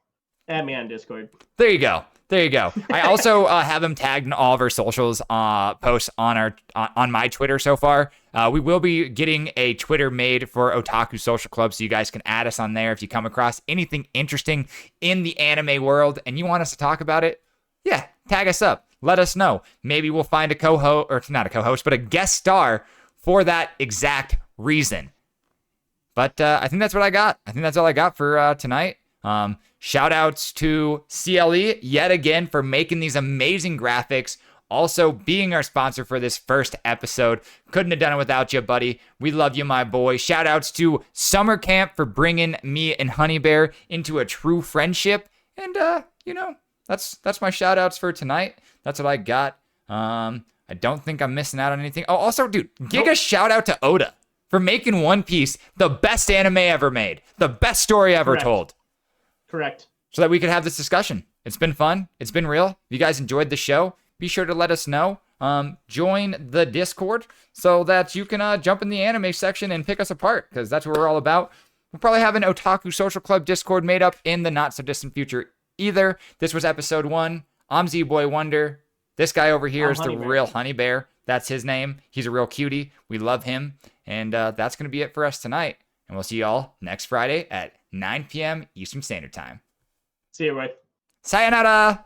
Add me on Discord. There you go. I also have him tagged in all of our socials posts on my Twitter so far. We will be getting a Twitter made for Otaku Social Club, so you guys can add us on there if you come across anything interesting in the anime world and you want us to talk about it. Yeah, tag us up. Let us know. Maybe we'll find a co-host, or not a co-host, but a guest star for that exact reason. But I think that's what I got. I think that's all I got for tonight. Shout outs to CLE yet again for making these amazing graphics. Also being our sponsor for this first episode. Couldn't have done it without you, buddy. We love you, my boy. Shout outs to Summer Camp for bringing me and Honey Bear into a true friendship. And, that's my shout outs for tonight. That's what I got. I don't think I'm missing out on anything. Oh, also, dude, a shout out to Oda for making One Piece the best anime ever made. The best story ever told. Correct. So that we could have this discussion. It's been fun. It's been real. If you guys enjoyed the show, be sure to let us know. Join the Discord so that you can jump in the anime section and pick us apart, because that's what we're all about. We'll probably have an Otaku Social Club Discord made up in the not so distant future either. This was episode 1. I'm Z-Boy Wonder. This guy over here is the real Honey Bear. That's his name. He's a real cutie. We love him. And that's going to be it for us tonight. And we'll see you all next Friday at 9 p.m. Eastern Standard Time. See you, Ray. Sayonara!